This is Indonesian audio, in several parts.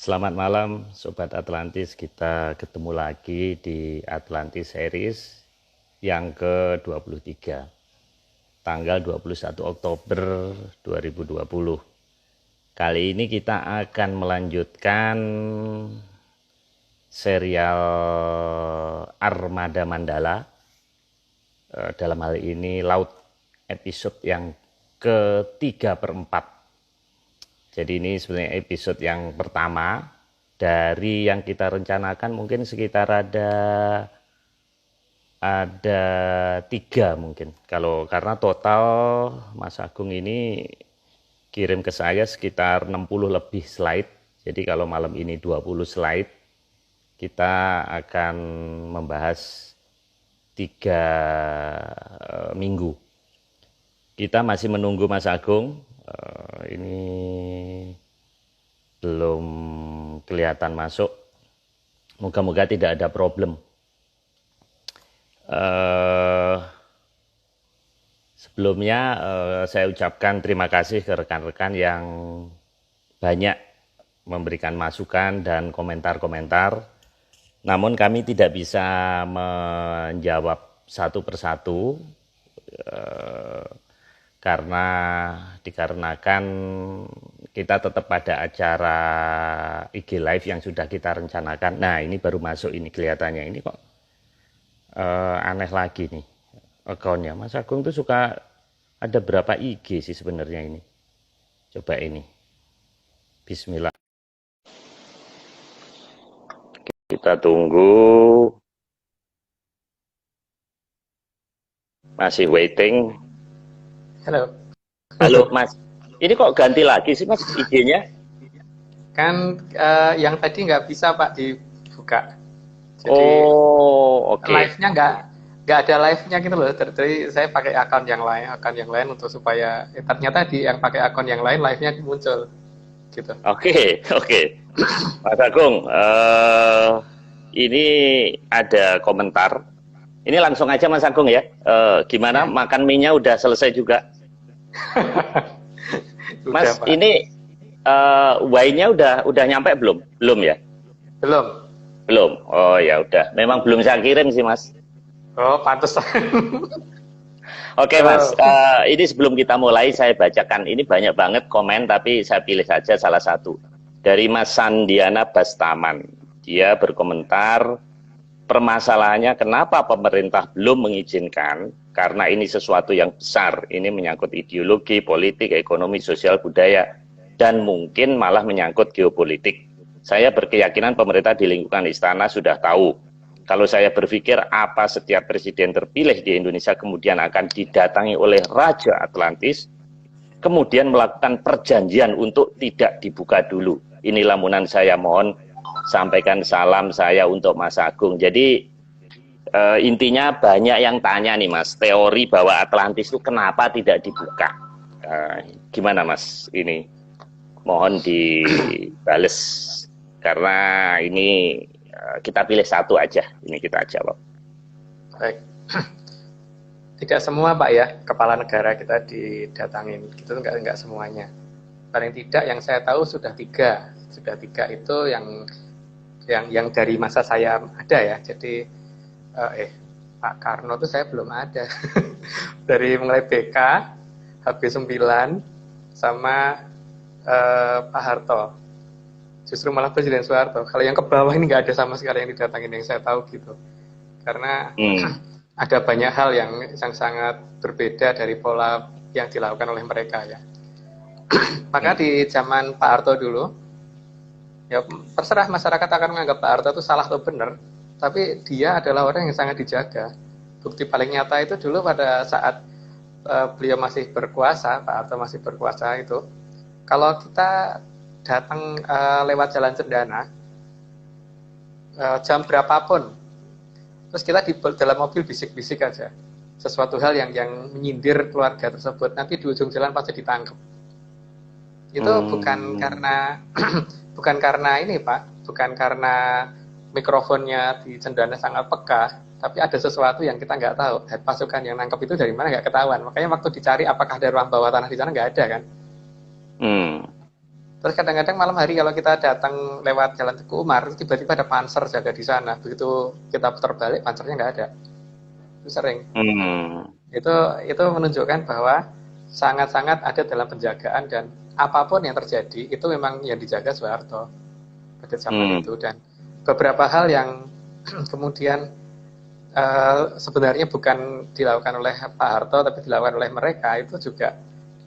Selamat malam Sobat Atlantis, kita ketemu lagi di Atlantis Series yang ke-23, tanggal 21 Oktober 2020. Kali ini kita akan melanjutkan serial Armada Mandala, dalam hal ini Laut, episode yang ke-3/4. Jadi ini sebenarnya episode yang pertama dari yang kita rencanakan, mungkin sekitar ada 3 mungkin. Karena total Mas Agung ini kirim ke saya sekitar 60 lebih slide. Jadi kalau malam ini 20 slide, kita akan membahas 3 minggu. Kita masih menunggu Mas Agung. Ini belum kelihatan masuk. Moga-moga tidak ada problem. Sebelumnya saya ucapkan terima kasih ke rekan-rekan yang banyak memberikan masukan dan komentar-komentar. Namun kami tidak bisa menjawab satu persatu karena dikarenakan kita tetap pada acara IG Live yang sudah kita rencanakan. Nah, ini baru masuk ini kelihatannya. Ini kok aneh lagi nih akunnya. Mas Agung tuh suka ada berapa IG sih sebenarnya ini. Coba ini. Bismillah. Kita tunggu. Masih waiting. Halo. Halo Mas. Ini kok ganti lagi sih Mas IG-nya? Kan yang tadi nggak bisa Pak dibuka. Jadi Oke. live-nya nggak ada live-nya gitu loh. Jadi saya pakai akun yang lain untuk supaya ternyata yang pakai akun yang lain live-nya muncul gitu. Oke. Mas Agung, ini ada komentar. Ini langsung aja Mas Agung ya. Gimana makan mie-nya udah selesai juga? Mas, Pak. ini wine-nya udah nyampe belum? Belum ya? Belum. Oh ya udah. Memang belum saya kirim sih Mas. Oh, pantes. Oke Mas, ini sebelum kita mulai saya bacakan. Ini banyak banget komen, tapi saya pilih saja salah satu. Dari Mas Sandiana Bastaman. Dia berkomentar, permasalahannya kenapa pemerintah belum mengizinkan, karena ini sesuatu yang besar. Ini menyangkut ideologi, politik, ekonomi, sosial, budaya, dan mungkin malah menyangkut geopolitik. Saya berkeyakinan pemerintah di lingkungan istana sudah tahu. Kalau saya berpikir apa setiap presiden terpilih di Indonesia kemudian akan didatangi oleh Raja Atlantis, kemudian melakukan perjanjian untuk tidak dibuka dulu. Ini lamunan saya, mohon sampaikan salam saya untuk Mas Agung. Jadi intinya banyak yang tanya nih Mas, teori bahwa Atlantis itu kenapa tidak dibuka? Gimana Mas? Ini mohon dibales karena ini kita pilih satu aja, ini kita jawab. Baik. Tidak semua Pak ya, kepala negara kita didatangin, gitu nggak semuanya. Paling tidak yang saya tahu sudah tiga itu yang dari masa saya ada ya. Jadi Pak Karno tuh saya belum ada. Dari mulai BK, HB9 sama Pak Harto. Justru malah Presiden Soeharto. Kalau yang ke bawah ini nggak ada sama sekali yang didatangin yang saya tahu gitu. Karena ada banyak hal yang sangat berbeda dari pola yang dilakukan oleh mereka ya. Maka di zaman Pak Harto dulu, ya terserah masyarakat akan menganggap Pak Harto itu salah atau benar, tapi dia adalah orang yang sangat dijaga. Bukti paling nyata itu dulu pada saat beliau masih berkuasa, Pak Harto masih berkuasa itu, kalau kita datang lewat Jalan Cendana, jam berapapun, terus kita di dalam mobil bisik-bisik aja, sesuatu hal yang menyindir keluarga tersebut, nanti di ujung jalan pasti ditangkap. Itu bukan karena ini Pak, bukan karena mikrofonnya di Cendana sangat peka, tapi ada sesuatu yang kita nggak tahu. Pasukan yang nangkep itu dari mana nggak ketahuan. Makanya waktu dicari apakah ada ruang bawah tanah di sana nggak ada kan. Terus kadang-kadang malam hari kalau kita datang lewat Jalan Teguh Umar, tiba-tiba ada panser jaga di sana. Begitu kita putar balik, pansernya nggak ada. Itu sering. Itu menunjukkan bahwa sangat-sangat ada dalam penjagaan, dan apapun yang terjadi itu memang yang dijaga Soeharto pada zaman itu. Dan beberapa hal yang kemudian sebenarnya bukan dilakukan oleh Pak Harto tapi dilakukan oleh mereka, itu juga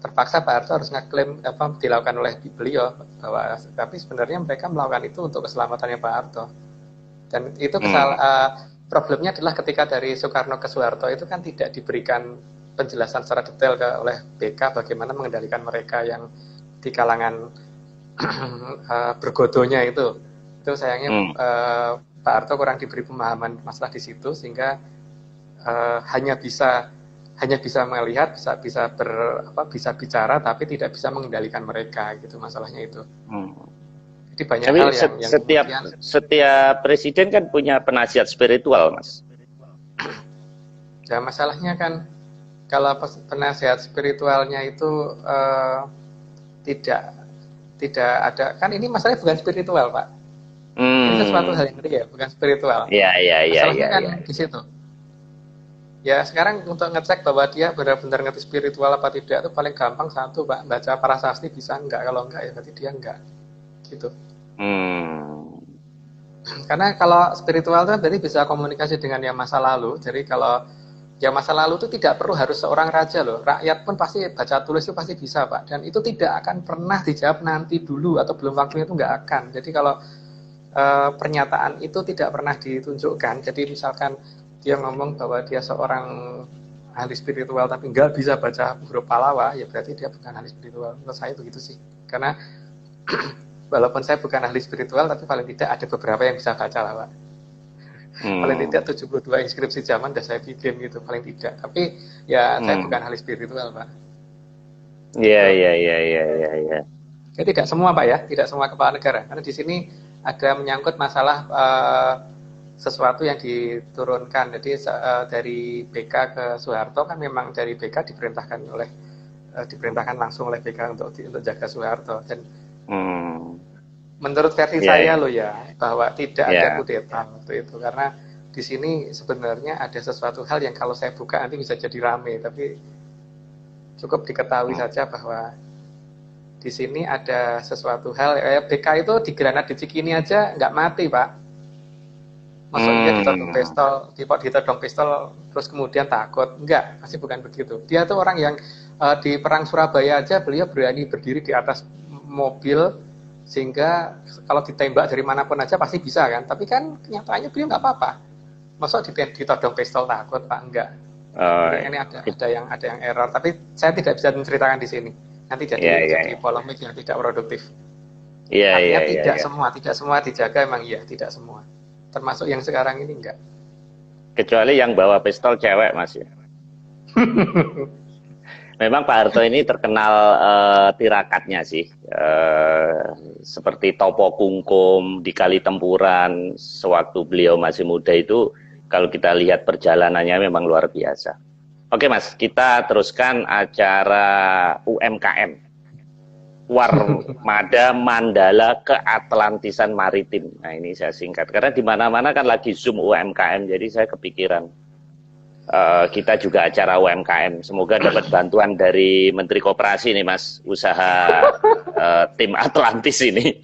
terpaksa Pak Harto harus ngeklaim dilakukan oleh beliau, bahwa tapi sebenarnya mereka melakukan itu untuk keselamatannya Pak Harto. Dan itu problemnya adalah ketika dari Soekarno ke Soeharto itu kan tidak diberikan penjelasan secara detail oleh BK bagaimana mengendalikan mereka yang di kalangan bergodonya itu sayangnya Pak Harto kurang diberi pemahaman masalah di situ, sehingga hanya bisa melihat, bisa bicara tapi tidak bisa mengendalikan mereka gitu, masalahnya itu. Jadi banyak hal yang setiap presiden kan punya penasihat spiritual, Mas. Ya masalahnya kan kalau penasihat spiritualnya itu tidak ada, kan ini masalahnya bukan spiritual, Pak. Ini sesuatu hal yang real, bukan spiritual. Masalahnya kan di situ. Ya sekarang untuk ngecek bahwa dia benar-benar ngerti spiritual apa tidak itu paling gampang satu, Pak, baca prasasti bisa enggak, kalau enggak ya berarti dia enggak. Gitu. Karena kalau spiritual itu berarti bisa komunikasi dengan yang masa lalu. Jadi kalau yang masa lalu itu tidak perlu harus seorang raja loh. Rakyat pun pasti baca tulis itu pasti bisa, Pak. Dan itu tidak akan pernah dijawab nanti dulu atau belum waktunya, itu nggak akan. Jadi kalau pernyataan itu tidak pernah ditunjukkan. Jadi misalkan dia ngomong bahwa dia seorang ahli spiritual tapi nggak bisa baca huruf Pallawa, ya berarti dia bukan ahli spiritual. Menurut saya begitu sih. Karena walaupun saya bukan ahli spiritual, tapi paling tidak ada beberapa yang bisa baca lah, Pak. Paling tidak 72 inskripsi zaman udah saya bikin gitu, paling tidak. Tapi ya saya bukan ahli spiritual, Pak. Iya. Ya, tidak semua, Pak, ya, tidak semua kepala negara. Karena di sini ada menyangkut masalah sesuatu yang diturunkan. Jadi dari BK ke Soeharto kan memang dari BK diperintahkan langsung oleh BK untuk jaga Soeharto. Dan menurut versi saya loh ya, bahwa tidak ada kudeta waktu itu, karena di sini sebenarnya ada sesuatu hal yang kalau saya buka nanti bisa jadi rame, tapi cukup diketahui saja bahwa di sini ada sesuatu hal. BK itu di granat di Cikini aja nggak mati, Pak. Maksudnya ditodong pistol terus kemudian takut, enggak, pasti bukan begitu. Dia tuh orang yang di perang Surabaya aja beliau berani berdiri di atas mobil, sehingga kalau ditembak dari manapun aja pasti bisa kan. Tapi kan kenyataannya beliau nggak apa-apa. Maksud ditodong pistol takut, Pak? Enggak. Ini ada yang error. Tapi saya tidak bisa menceritakan di sini. Nanti jadi polemik yang tidak produktif. Tidak semua dijaga, emang iya, tidak semua. Termasuk yang sekarang ini enggak. Kecuali yang bawa pistol cewek, Mas ya. Memang Pak Harto ini terkenal tirakatnya sih, seperti Topo Kungkum di Kali Tempuran sewaktu beliau masih muda itu, kalau kita lihat perjalanannya memang luar biasa. Oke Mas, kita teruskan acara UMKM, Warmada Mandala Keatlantisan Maritim. Nah ini saya singkat, karena di mana-mana kan lagi Zoom UMKM, jadi saya kepikiran. Kita juga acara UMKM. Semoga dapat bantuan dari Menteri Koperasi nih Mas, usaha tim Atlantis ini.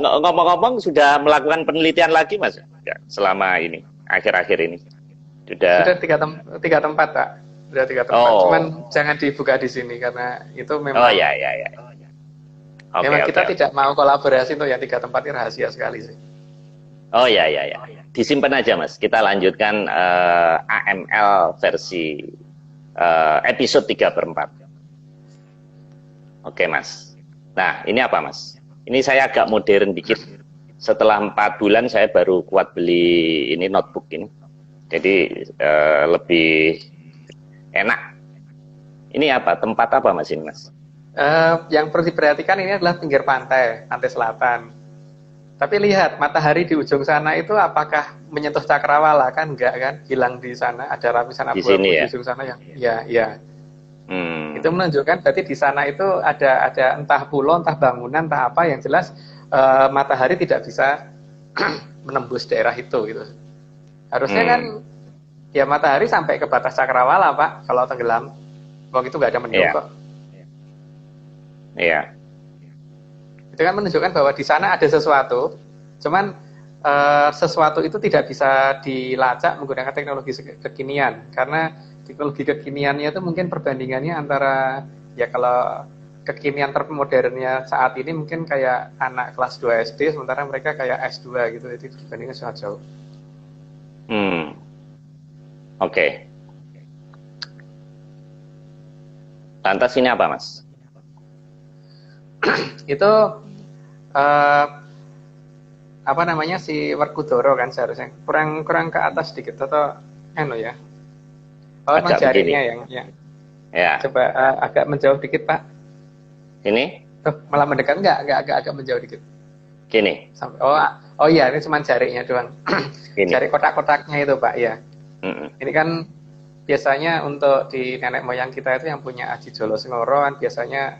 Ngomong-ngomong sudah melakukan penelitian lagi Mas ya, selama ini, akhir-akhir ini? Sudah tiga tempat, Pak. Sudah 3 tempat. Cuman jangan dibuka di sini karena itu memang. Memang kita tidak mau kolaborasi untuk yang 3 tempat, ini rahasia sekali sih. Disimpan aja Mas, kita lanjutkan AML versi episode 3/4. Oke Mas. Nah ini apa Mas? Ini saya agak modern dikit. Setelah 4 bulan saya baru kuat beli ini notebook ini. Jadi lebih enak. Ini apa? Tempat apa Mas ini Mas? Yang perlu diperhatikan ini adalah pinggir pantai selatan. Tapi lihat, matahari di ujung sana itu apakah menyentuh cakrawala? Kan enggak kan, hilang di sana, ada lapisan abu-abu di ujung sana yang ya. Itu menunjukkan berarti di sana itu ada entah pulau, entah bangunan, entah apa yang jelas matahari tidak bisa menembus daerah itu gitu. Harusnya kan ya matahari sampai ke batas cakrawala Pak kalau tenggelam. Waktu itu nggak ada mendung kok. Iya. Itu kan menunjukkan bahwa di sana ada sesuatu. Cuman sesuatu itu tidak bisa dilacak menggunakan teknologi kekinian karena teknologi kekiniannya itu mungkin perbandingannya antara ya kalau kekinian termodernnya saat ini mungkin kayak anak kelas 2 SD sementara mereka kayak S2 gitu, jadi perbandingannya sangat jauh. Oke. Lantas ini apa Mas? Itu apa namanya si Werkudara kan seharusnya kurang ke atas sedikit atau ya. Oh, emang jaringnya yang ya. Coba agak menjauh dikit Pak. Ini? Malah mendekat agak menjauh dikit. Gini. Oh iya, ini cuma jaringnya doang. Jari kotak-kotaknya itu Pak ya. Ini kan biasanya untuk di nenek moyang kita itu yang punya Aji Jolo Sengoro kan biasanya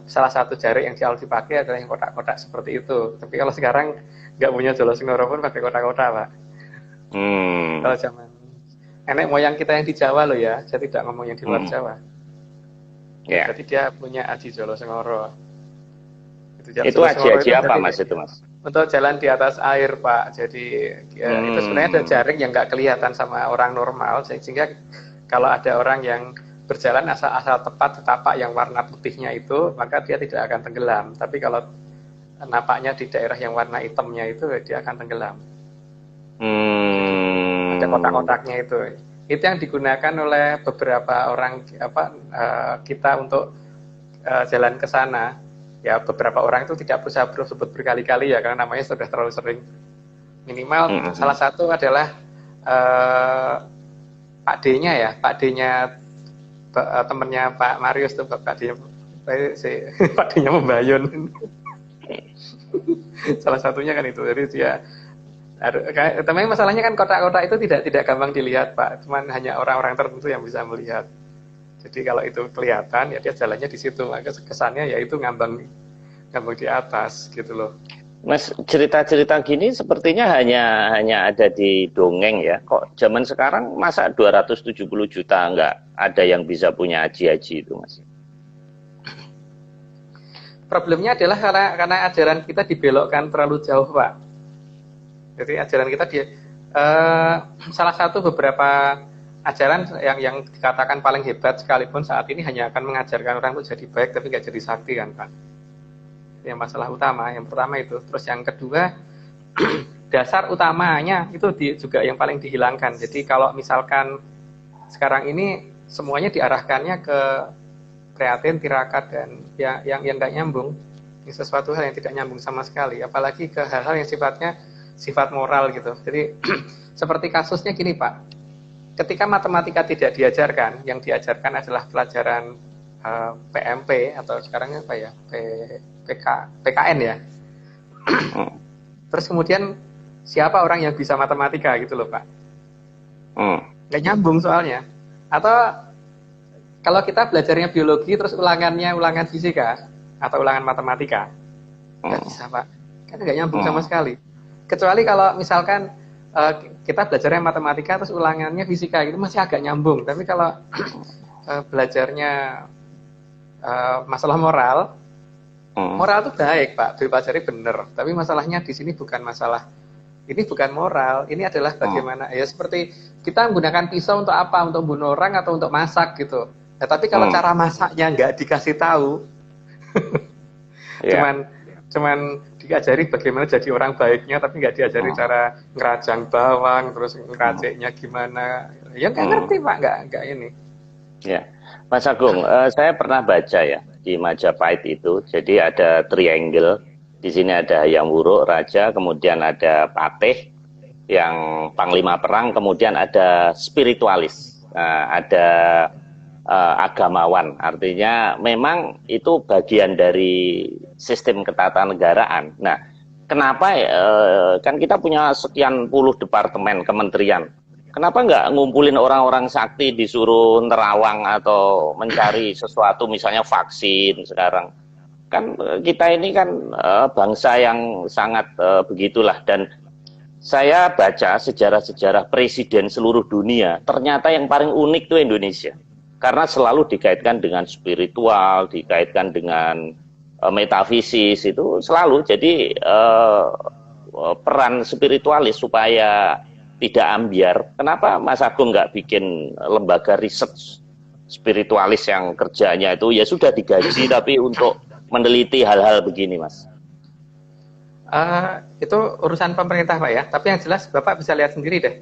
salah satu jari yang selalu dipakai adalah yang kotak-kotak seperti itu. Tapi kalau sekarang nggak punya Jolo Sengoro pun pakai kotak-kotak Pak. Kalau zaman nenek moyang kita yang di Jawa loh ya, saya tidak ngomong yang di luar Jawa. Yeah. Jadi dia punya Aji Jolo Sengoro. Itu aji-aji apa Mas itu Mas? Untuk jalan di atas air Pak. Jadi itu sebenarnya ada jaring yang nggak kelihatan sama orang normal, sehingga kalau ada orang yang berjalan asal tepat tapak yang warna putihnya itu, maka dia tidak akan tenggelam. Tapi kalau napaknya di daerah yang warna hitamnya itu, dia akan tenggelam. Ada kotak-kotaknya itu yang digunakan oleh beberapa orang kita untuk jalan ke sana. Ya beberapa orang itu tidak berusaha sebut berkali-kali ya karena namanya sudah terlalu sering. Minimal salah satu adalah Pak D-nya ya, Pak D-nya temennya Pak Marius tuh, Pak D-nya Membayun. Salah satunya kan itu. Jadi dia tapi masalahnya kan kotak-kotak itu tidak gampang dilihat Pak, cuman hanya orang-orang tertentu yang bisa melihat. Jadi kalau itu kelihatan ya dia jalannya di situ, maka kesannya ya itu ngambang di atas gitu loh. Mas, cerita-cerita gini sepertinya hanya ada di dongeng ya. Kok zaman sekarang masa 270 juta nggak ada yang bisa punya aji-aji itu Mas? Problemnya adalah karena ajaran kita dibelokkan terlalu jauh Pak. Jadi ajaran kita salah satu beberapa ajaran yang dikatakan paling hebat sekalipun saat ini hanya akan mengajarkan orang untuk jadi baik tapi nggak jadi sakti kan Pak. Yang masalah utama, yang pertama itu. Terus yang kedua, dasar utamanya itu juga yang paling dihilangkan. Jadi kalau misalkan sekarang ini semuanya diarahkannya ke kreatin, tirakat dan yang nggak nyambung, ini sesuatu hal yang tidak nyambung sama sekali. Apalagi ke hal-hal yang sifatnya sifat moral gitu. Jadi seperti kasusnya gini Pak. Ketika matematika tidak diajarkan, yang diajarkan adalah pelajaran PMP atau sekarang apa ya, PKN ya. Terus kemudian siapa orang yang bisa matematika gitu loh Pak? Nggak nyambung soalnya. Atau kalau kita belajarnya biologi terus ulangan fisika atau ulangan matematika, nggak bisa Pak. Kan nggak nyambung sama sekali. Kecuali kalau misalkan kita belajarnya matematika terus ulangannya fisika itu masih agak nyambung. Tapi kalau belajarnya masalah moral itu baik Pak, dipelajari benar. Tapi masalahnya di sini bukan masalah, ini bukan moral, ini adalah bagaimana ya seperti kita menggunakan pisau untuk apa? Untuk bunuh orang atau untuk masak gitu. Ya, tapi kalau cara masaknya nggak dikasih tahu, cuman diajari bagaimana jadi orang baiknya, tapi nggak diajari cara ngerajang bawang, terus ngeraciknya gimana, ya nggak ngerti Pak, nggak ini. Ya, Mas Agung, saya pernah baca ya di Majapahit itu, jadi ada triangle, di sini ada Hayam Wuruk, Raja, kemudian ada Patih, yang Panglima Perang, kemudian ada spiritualis, ada agamawan, artinya memang itu bagian dari sistem ketatanegaraan. Nah, kenapa kan kita punya sekian puluh departemen kementerian, Kenapa nggak ngumpulin orang-orang sakti disuruh nerawang atau mencari sesuatu, misalnya vaksin sekarang? Kan kita ini kan bangsa yang sangat begitulah. Dan saya baca sejarah-sejarah presiden seluruh dunia, ternyata yang paling unik itu Indonesia. Karena selalu dikaitkan dengan spiritual, dikaitkan dengan metafisis, itu selalu. Jadi peran spiritualis supaya tidak ambiar. Kenapa Mas Agung nggak bikin lembaga riset spiritualis yang kerjanya itu ya sudah digaji tapi untuk meneliti hal-hal begini, Mas? Itu urusan pemerintah Pak ya, tapi yang jelas Bapak bisa lihat sendiri deh.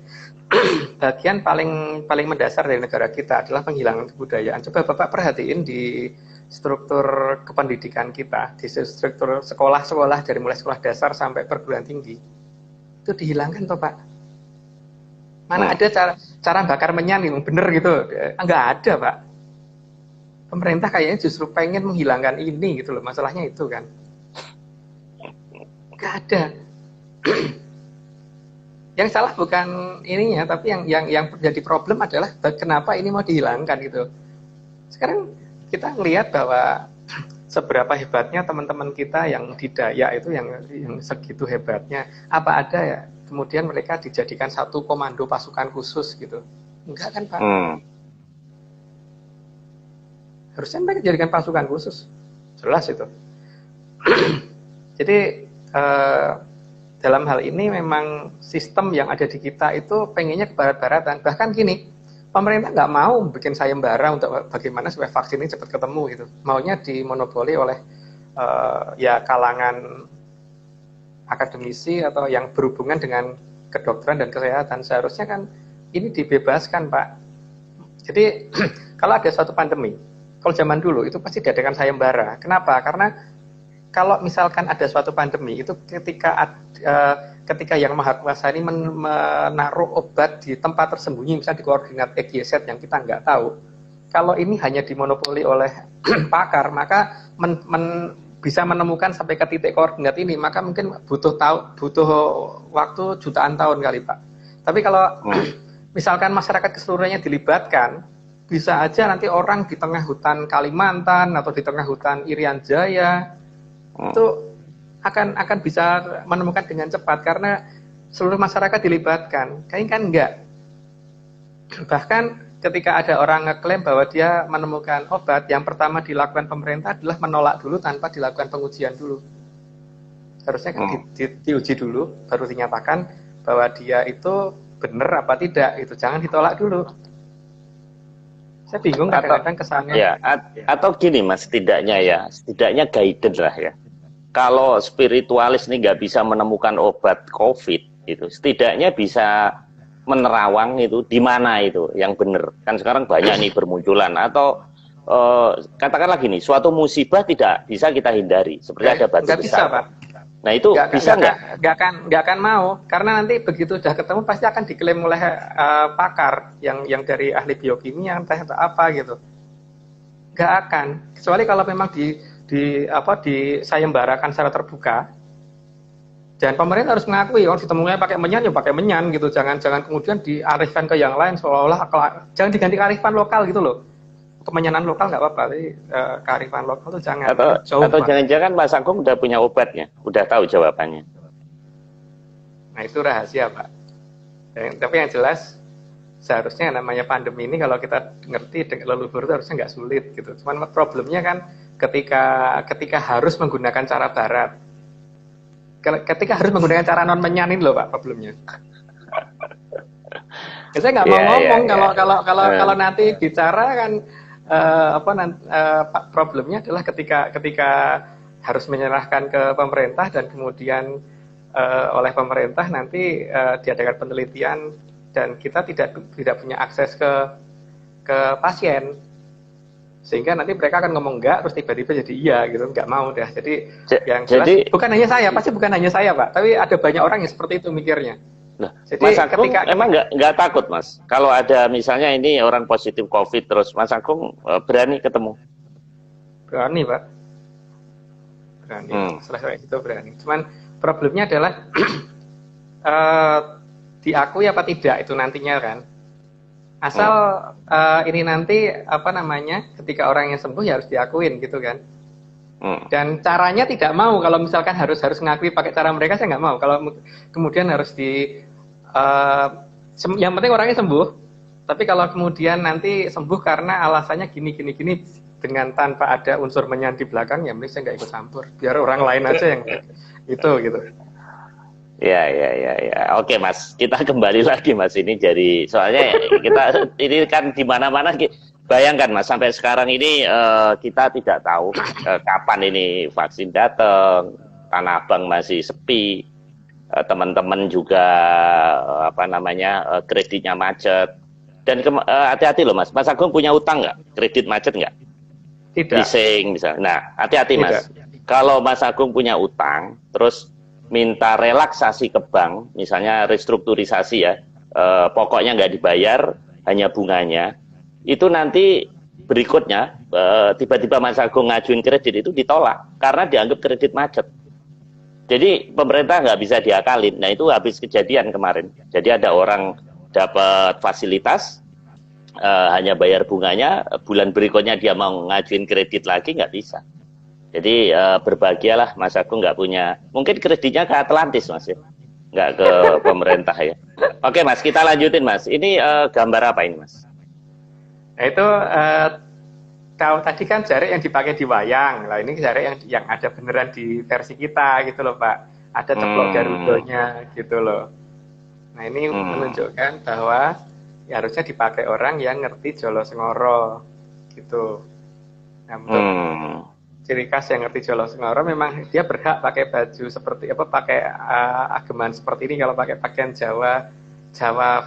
Bagian paling mendasar dari negara kita adalah penghilangan kebudayaan. Coba Bapak perhatiin di struktur kependidikan kita, di struktur sekolah-sekolah dari mulai sekolah dasar sampai perguruan tinggi, itu dihilangkan toh Pak. Mana ada cara bakar menyan yang bener gitu? Enggak ada Pak. Pemerintah kayaknya justru pengen menghilangkan ini gitu loh, masalahnya itu kan. Enggak ada. Yang salah bukan ininya, tapi yang menjadi problem adalah kenapa ini mau dihilangkan gitu. Sekarang kita ngelihat bahwa seberapa hebatnya teman-teman kita yang di Dayak itu yang segitu hebatnya. Apa ada ya kemudian mereka dijadikan satu komando pasukan khusus gitu? Enggak kan Pak? Harusnya mereka dijadikan pasukan khusus. Jelas itu. Jadi dalam hal ini memang sistem yang ada di kita itu pengennya ke barat-baratan. Bahkan gini, pemerintah nggak mau bikin sayembara untuk bagaimana supaya vaksin ini cepat ketemu gitu. Maunya dimonopoli oleh ya kalangan akademisi atau yang berhubungan dengan kedokteran dan kesehatan. Seharusnya kan ini dibebaskan Pak. Jadi kalau ada suatu pandemi, kalau zaman dulu itu pasti diadakan sayembara. Kenapa? Karena kalau misalkan ada suatu pandemi itu ketika yang maha kuasa ini menaruh obat di tempat tersembunyi, misalnya di koordinat XYZ yang kita nggak tahu. Kalau ini hanya dimonopoli oleh pakar, maka bisa menemukan sampai ke titik koordinat ini, maka mungkin butuh waktu jutaan tahun kali Pak. Tapi kalau misalkan masyarakat keseluruhannya dilibatkan, bisa aja nanti orang di tengah hutan Kalimantan atau di tengah hutan Irian Jaya itu akan bisa menemukan dengan cepat karena seluruh masyarakat dilibatkan. Kayaknya kan enggak. Bahkan ketika ada orang ngeklaim bahwa dia menemukan obat, yang pertama dilakukan pemerintah adalah menolak dulu tanpa dilakukan pengujian dulu. Harusnya kan diuji dulu, baru dinyatakan bahwa dia itu benar apa tidak. Itu jangan ditolak dulu. Saya bingung kadang-kadang kesannya. Ya, atau gini Mas, setidaknya guidance lah ya. Kalau spiritualis ini nggak bisa menemukan obat COVID, gitu, setidaknya bisa menerawang itu di mana itu yang benar. Kan sekarang banyak nih bermunculan. Atau katakanlah gini, suatu musibah tidak bisa kita hindari, seperti ada batu besar. Bisa, Pak. Nah itu bisa nggak? Nggak akan mau, karena nanti begitu sudah ketemu pasti akan diklaim oleh pakar yang dari ahli biokimia entah apa gitu. Nggak akan, kecuali kalau memang disayembarakan secara terbuka. Dan pemerintah harus mengakui kalau ditemukannya pakai menyan ya pakai menyan gitu. Jangan kemudian diarifkan ke yang lain seolah-olah jangan diganti kearifan lokal gitu loh. Kemenyanan lokal nggak apa-apa, tapi kearifan lokal itu jangan. Atau jangan-jangan Mas Agung udah punya obatnya, udah tahu jawabannya. Nah itu rahasia Pak. Tapi yang jelas seharusnya namanya pandemi ini kalau kita ngerti leluhur itu harusnya nggak sulit gitu. Cuman problemnya kan ketika harus menggunakan cara barat. Ketika harus menggunakan cara non menyan ini loh Pak problemnya. Saya nggak mau ngomong kalau nanti bicara kan problemnya adalah ketika harus menyerahkan ke pemerintah dan kemudian oleh pemerintah nanti diadakan penelitian dan kita tidak punya akses ke pasien. Sehingga nanti mereka akan ngomong enggak, terus tiba-tiba jadi iya gitu, nggak mau dah. Jadi yang jelas, bukan hanya saya, pasti bukan hanya saya Pak, tapi ada banyak orang yang seperti itu mikirnya. Nah, jadi Mas Agung emang nggak takut Mas, kalau ada misalnya ini orang positif COVID terus Mas Agung berani ketemu? Berani Pak, berani. Setelah itu berani. Cuman problemnya adalah diakui apa tidak itu nantinya kan. Asal ini nanti apa namanya, ketika orang yang sembuh ya harus diakuin gitu kan. Dan caranya tidak mau, kalau misalkan harus ngakui pakai cara mereka, saya nggak mau. Kalau kemudian harus yang penting orangnya sembuh. Tapi kalau kemudian nanti sembuh karena alasannya gini dengan tanpa ada unsur menyan di belakang, ya mending saya nggak ikut campur. Biar orang lain aja yang itu gitu. Ya. Oke, Mas. Kita kembali lagi, Mas. Ini jadi soalnya kita ini kan di mana-mana. Bayangkan, Mas, sampai sekarang ini kita tidak tahu kapan ini vaksin datang. Tanah Abang masih sepi. Teman-teman juga kreditnya macet. Dan hati-hati loh, Mas. Mas Agung punya utang nggak? Kredit macet nggak? Tidak. Leasing misalnya. Nah, hati-hati, Mas. Kalau Mas Agung punya utang, terus minta relaksasi ke bank, misalnya restrukturisasi ya, pokoknya nggak dibayar, hanya bunganya, itu nanti berikutnya tiba-tiba Mas Agung ngajuin kredit itu ditolak karena dianggap kredit macet. Jadi pemerintah nggak bisa diakalin. Nah, itu habis kejadian kemarin. Jadi ada orang dapat fasilitas, hanya bayar bunganya, bulan berikutnya dia mau ngajuin kredit lagi nggak bisa. Jadi berbahagialah Mas Agung nggak punya, mungkin kreditnya ke Atlantis, Mas ya, nggak ke pemerintah ya. Oke, Mas, kita lanjutin, Mas. Ini gambar apa ini, Mas? Nah, itu kalau tadi kan jarik yang dipakai di wayang, lah ini jarik yang ada beneran di versi kita gitu loh Pak. Ada ceplok garudonya gitu loh. Nah ini menunjukkan bahwa ya harusnya dipakai orang yang ngerti Jolo Sengoro gitu. Nah, untuk ciri khas yang ngerti Jolo Sengoro memang dia berhak pakai baju seperti apa, pakai ageman seperti ini kalau pakai pakaian Jawa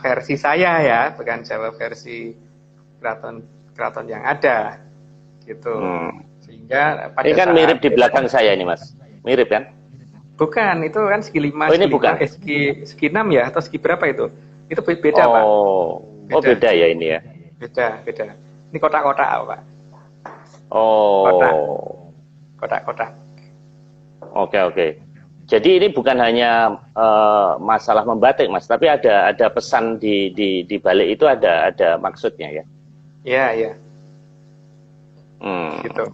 versi saya ya, bukan Jawa versi keraton yang ada gitu. Sehingga pada ini kan mirip di belakang saya ini, Mas. Mirip kan? Bukan, itu kan segi 5, ini bukan. Segi 6 ya, atau segi berapa itu? Itu beda, Pak. Beda ya ini ya? Beda. Ini kotak-kotak, Pak. Kotak-kotak. Oke. Jadi ini bukan hanya masalah membatik, Mas, tapi ada pesan di balik itu, ada maksudnya ya? Iya. Gitu.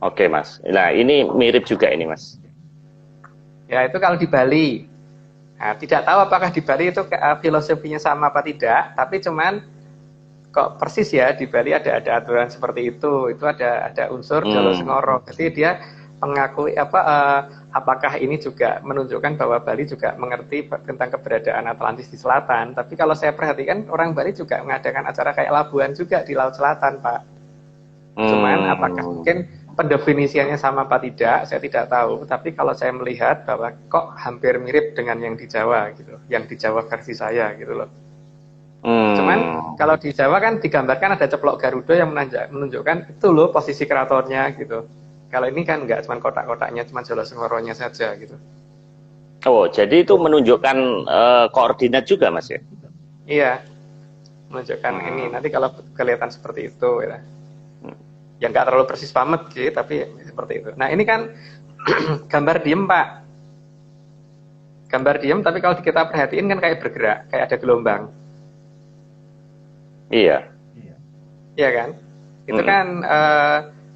Oke, Mas. Nah, ini mirip juga ini, Mas. Ya, itu kalau di Bali. Nah, tidak tahu apakah di Bali itu filosofinya sama apa tidak, tapi cuman kok persis ya di Bali ada aturan seperti itu. Itu ada unsur Jolo Sengoro. Jadi dia mengakui apakah ini juga menunjukkan bahwa Bali juga mengerti tentang keberadaan Atlantis di selatan. Tapi kalau saya perhatikan orang Bali juga mengadakan acara kayak Labuan juga di Laut Selatan, Pak. Cuman apakah mungkin pendefinisiannya sama apa tidak, saya tidak tahu. Tapi kalau saya melihat bahwa kok hampir mirip dengan yang di Jawa gitu, yang di Jawa versi saya gitu loh. Cuman kalau di Jawa kan digambarkan ada ceplok Garuda yang menunjukkan itu loh posisi keratonnya gitu. Kalau ini kan enggak, cuma kotak-kotaknya, cuma Jolo Sengoronya saja gitu. Oh, jadi itu menunjukkan koordinat juga, Mas ya? Iya, menunjukkan ini. Nanti kalau kelihatan seperti itu ya. Yang nggak terlalu persis banget sih, tapi seperti itu. Nah ini kan gambar diem, Pak. Gambar diem, tapi kalau kita perhatiin kan kayak bergerak, kayak ada gelombang. Iya. Iya kan? Itu kan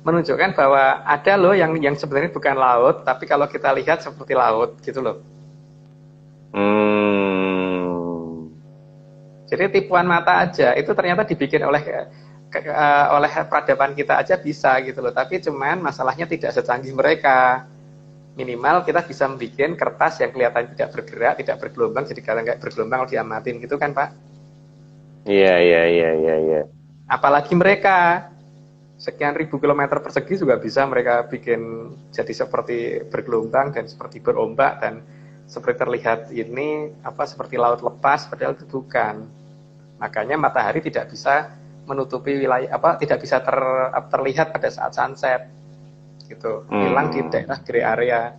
menunjukkan bahwa ada loh yang sebenarnya bukan laut, tapi kalau kita lihat seperti laut gitu loh. Jadi tipuan mata aja, itu ternyata dibikin oleh peradaban kita aja bisa gitu loh, tapi cuman masalahnya tidak secanggih mereka. Minimal kita bisa membuat kertas yang kelihatan tidak bergerak, tidak bergelombang, jadi kalau nggak bergelombang kalau diamatin gitu kan, Pak. Iya. Apalagi mereka sekian ribu kilometer persegi juga bisa mereka bikin jadi seperti bergelombang dan seperti berombak dan seperti terlihat ini seperti laut lepas, padahal itu bukan. Makanya matahari tidak bisa menutupi wilayah tidak bisa terlihat pada saat sunset gitu, hilang di daerah grey area.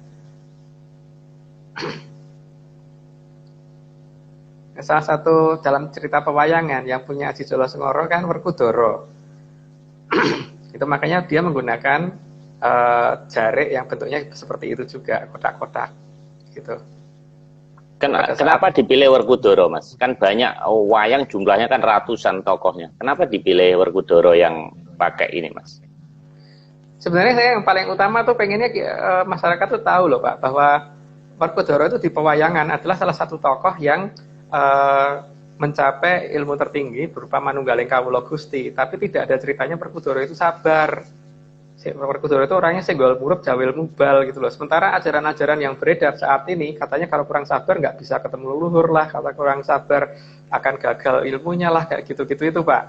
Salah satu dalam cerita pewayangan yang punya Aji Jolo Sengoro kan Werkudara. Itu makanya dia menggunakan jarik yang bentuknya seperti itu juga, kotak-kotak gitu. Kenapa dipilih Werkudara, Mas? Kan banyak wayang jumlahnya kan ratusan tokohnya. Kenapa dipilih Werkudara yang pakai ini, Mas? Sebenarnya saya yang paling utama tuh pengennya masyarakat tuh tahu loh Pak, bahwa Werkudara itu di pewayangan adalah salah satu tokoh yang mencapai ilmu tertinggi berupa manunggaling kawula Gusti, tapi tidak ada ceritanya Werkudara itu sabar. Werkudara itu orangnya senggol murub jawil mubal gitu loh. Sementara ajaran-ajaran yang beredar saat ini katanya kalau kurang sabar nggak bisa ketemu leluhur lah, kata kurang sabar akan gagal ilmunya lah, kayak gitu-gitu itu Pak.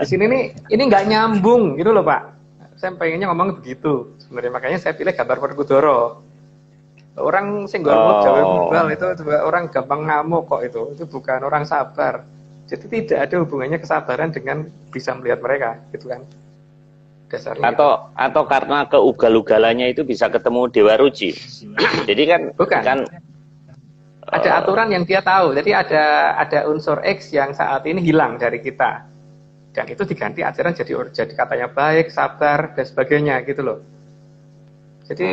Di sini nih ini nggak nyambung gitu loh Pak. Saya pengennya ngomong begitu sebenarnya, makanya saya pilih gambar Werkudara. Orang senggol murub jawil mubal itu juga orang gampang ngamuk kok, itu bukan orang sabar. Jadi tidak ada hubungannya kesabaran dengan bisa melihat mereka gitu kan. Dasarnya atau karena keugal-ugalannya itu bisa ketemu Dewa Ruci. Jadi kan bukan. Ada aturan yang dia tahu. Jadi ada unsur X yang saat ini hilang dari kita. Dan itu diganti ajaran jadi katanya baik, sabar dan sebagainya gitu loh. Jadi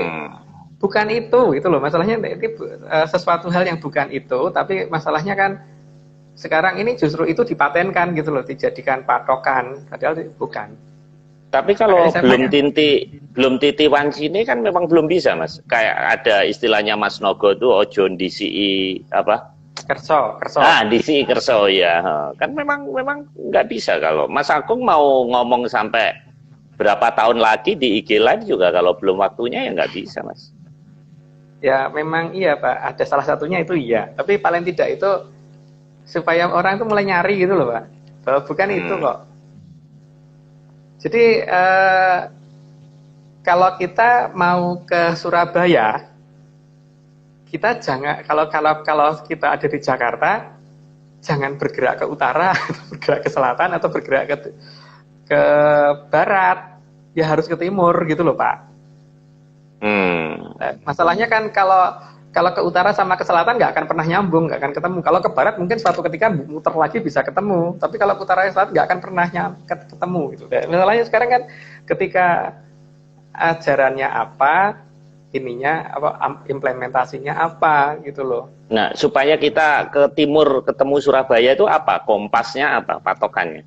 bukan itu loh. Masalahnya itu sesuatu hal yang bukan itu, tapi masalahnya kan sekarang ini justru itu dipatenkan gitu loh, dijadikan patokan, padahal bukan. Tapi kalau belum titi wanci ini kan memang belum bisa, Mas. Kayak ada istilahnya Mas Nogo tuh ojo DCI apa? Kerso. DCI kerso ya. Kan memang nggak bisa kalau Mas Agung mau ngomong sampai berapa tahun lagi di IG Live juga kalau belum waktunya ya nggak bisa, Mas. Ya memang iya Pak. Ada salah satunya itu iya. Tapi paling tidak itu supaya orang itu mulai nyari gitu loh Pak. Bahwa bukan itu kok. Jadi kalau kita mau ke Surabaya, kita jangan kalau kita ada di Jakarta, jangan bergerak ke utara, bergerak ke selatan atau bergerak ke barat, ya harus ke timur gitu loh Pak. Masalahnya kan kalau ke utara sama ke selatan nggak akan pernah nyambung, nggak akan ketemu. Kalau ke barat mungkin suatu ketika muter lagi bisa ketemu, tapi kalau ke utara dan selatan nggak akan pernah ketemu gitu. Dan masalahnya sekarang kan ketika ajarannya apa, implementasinya apa gitu loh. Nah, supaya kita ke timur ketemu Surabaya itu apa? Kompasnya apa? Patokannya?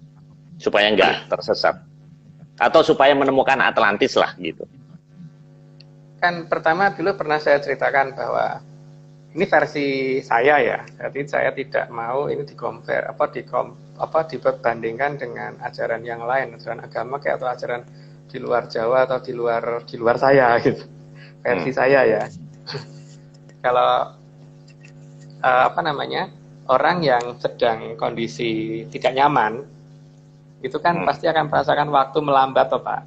Supaya nggak tersesat. Atau supaya menemukan Atlantis lah gitu. Kan pertama dulu pernah saya ceritakan bahwa ini versi saya ya, jadi saya tidak mau ini dibandingkan dengan ajaran yang lain, ajaran agama kayak atau ajaran di luar Jawa atau di luar saya gitu, versi saya ya. Kalau orang yang sedang kondisi tidak nyaman, itu kan pasti akan merasakan waktu melambat toh Pak,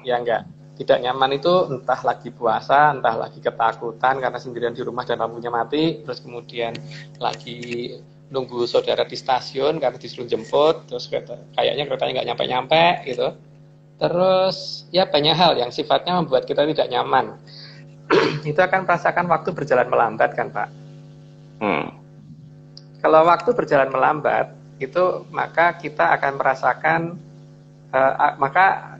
ya enggak? Tidak nyaman itu entah lagi puasa, entah lagi ketakutan karena sendirian di rumah dan lampunya mati, terus kemudian lagi nunggu saudara di stasiun karena disuruh jemput, terus kayaknya keretanya nggak nyampe-nyampe gitu. Terus ya banyak hal yang sifatnya membuat kita tidak nyaman. Itu akan merasakan waktu berjalan melambat kan Pak. Kalau waktu berjalan melambat itu maka kita akan merasakan maka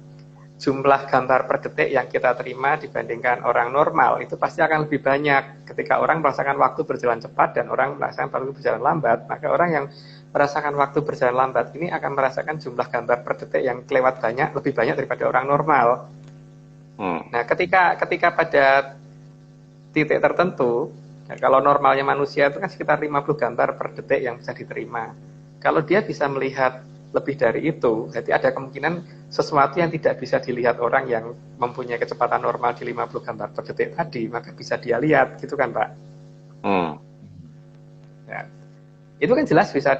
jumlah gambar per detik yang kita terima dibandingkan orang normal itu pasti akan lebih banyak. Ketika orang merasakan waktu berjalan cepat dan orang merasakan waktu berjalan lambat, maka orang yang merasakan waktu berjalan lambat ini akan merasakan jumlah gambar per detik yang kelewat lebih banyak daripada orang normal. Nah, ketika pada titik tertentu, ya, kalau normalnya manusia itu kan sekitar 50 gambar per detik yang bisa diterima. Kalau dia bisa melihat lebih dari itu, jadi ada kemungkinan sesuatu yang tidak bisa dilihat orang yang mempunyai kecepatan normal di 50 gambar per detik tadi, maka bisa dia lihat, gitu kan Pak? Ya. Itu kan jelas bisa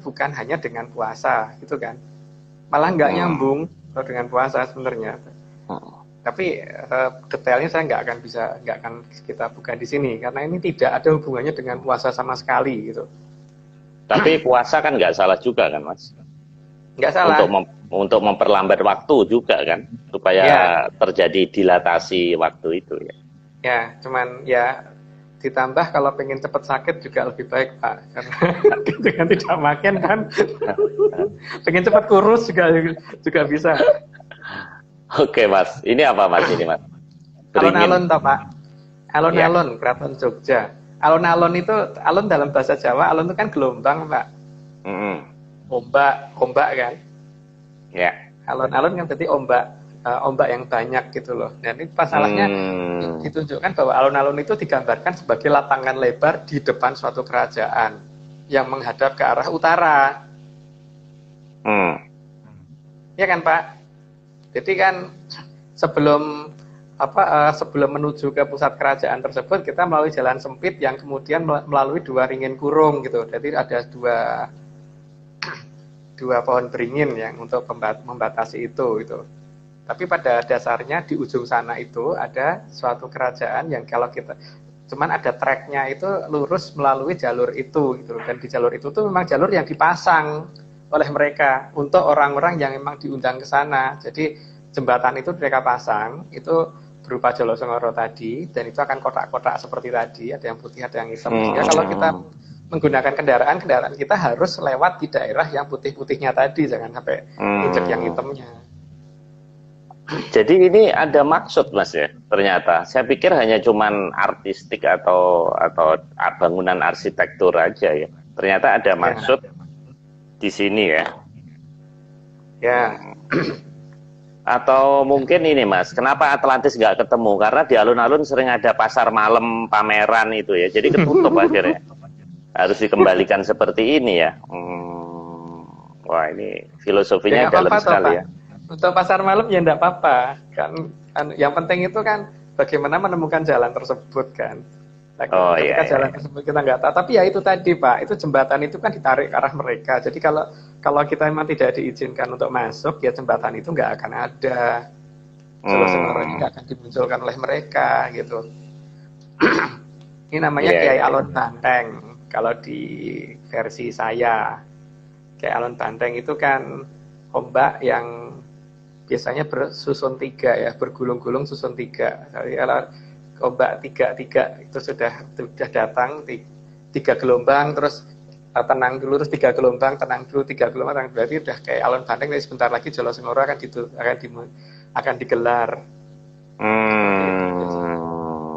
bukan hanya dengan puasa, gitu kan? Malah nggak nyambung kalau dengan puasa sebenarnya. Tapi detailnya saya nggak akan kita buka di sini, karena ini tidak ada hubungannya dengan puasa sama sekali, gitu. Tapi puasa kan nggak salah juga kan Mas? Nggak salah. Untuk memperlambat waktu juga kan, supaya terjadi dilatasi waktu itu ya. Ya, cuman ya ditambah kalau pengen cepat sakit juga lebih baik Pak, karena dengan tidak makan kan, pengen cepat kurus juga bisa. Oke Mas, ini apa Mas ini Mas? Alun-alun toh Pak, alun-alun Keraton Jogja. alun-alun itu, alun dalam bahasa Jawa, alun itu kan gelombang, Pak. Ombak kan. Ya. Alun-alun kan berarti ombak yang banyak gitu loh. Dan ini masalahnya ditunjukkan bahwa alun-alun itu digambarkan sebagai lapangan lebar di depan suatu kerajaan yang menghadap ke arah utara. Ya kan, Pak? Jadi kan sebelum menuju ke pusat kerajaan tersebut, kita melalui jalan sempit yang kemudian melalui 2 ringin kurung gitu. Jadi ada dua pohon beringin yang untuk membatasi itu gitu. Tapi pada dasarnya di ujung sana itu ada suatu kerajaan yang kalau kita cuman ada treknya itu lurus melalui jalur itu gitu. Dan di jalur itu tuh memang jalur yang dipasang oleh mereka untuk orang-orang yang memang diundang ke sana. Jadi jembatan itu mereka pasang itu berupa Jolo Sengoro tadi, dan itu akan kotak-kotak seperti tadi, ada yang putih, ada yang hitam. Sehingga kalau kita menggunakan kendaraan kita harus lewat di daerah yang putih-putihnya tadi, jangan sampai injek yang hitamnya. Jadi ini ada maksud, Mas, ya, ternyata. Saya pikir hanya cuman artistik atau bangunan arsitektur aja ya. Ternyata ada maksud di sini ya. Ya. Atau mungkin ini, Mas, kenapa Atlantis nggak ketemu? Karena di alun-alun sering ada pasar malam pameran itu ya, jadi ketutup akhirnya. Harus dikembalikan seperti ini ya. Wah, ini filosofinya dalam sekali ya. Untuk pasar malam ya enggak apa-apa. Kan yang penting itu kan bagaimana menemukan jalan tersebut kan. Ketika jalan tersebut kita nggak tahu, tapi ya itu tadi, Pak, itu jembatan itu kan ditarik ke arah mereka. Jadi kalau kita memang tidak diizinkan untuk masuk, ya jembatan itu nggak akan ada. Jolo Sengoro ini nggak akan dimunculkan oleh mereka gitu. Ini namanya Kiai Alun Banteng. Kalau di versi saya, Kiai Alun Banteng itu kan ombak yang biasanya bersusun 3 ya, bergulung-gulung susun 3. Jadi kalau ombak 3 itu sudah datang 3 gelombang, terus tenang dulu, terus 3 gelombang, tenang dulu, 3 gelombang, tenang. Berarti udah kayak Alun Banteng. Jadi sebentar lagi Jolo Sengoro akan digelar.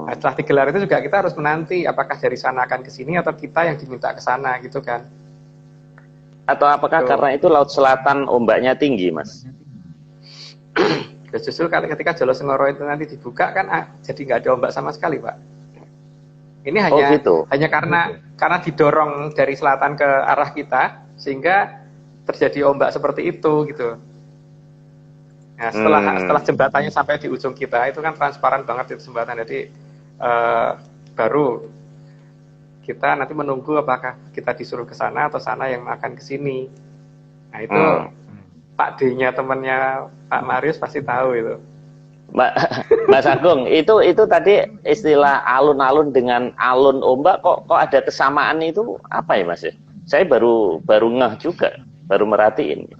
Nah, setelah digelar itu juga kita harus menanti apakah dari sana akan ke sini atau kita yang diminta ke sana gitu kan. Atau apakah karena itu laut selatan ombaknya tinggi, Mas? Justru ketika Jolo Sengoro itu nanti dibuka kan jadi nggak ada ombak sama sekali, Pak. Ini hanya karena didorong dari selatan ke arah kita sehingga terjadi ombak seperti itu gitu. Nah, setelah jembatannya sampai di ujung kita itu kan transparan banget itu jembatan, jadi baru kita nanti menunggu apakah kita disuruh ke sana atau sana yang akan ke sini. Nah itu Pak D-nya temannya Pak Marius pasti tahu itu. Mas Agung, itu tadi istilah alun-alun dengan alun ombak kok ada kesamaan itu apa ya, Mas? Saya baru ngeh juga, baru merhatiin.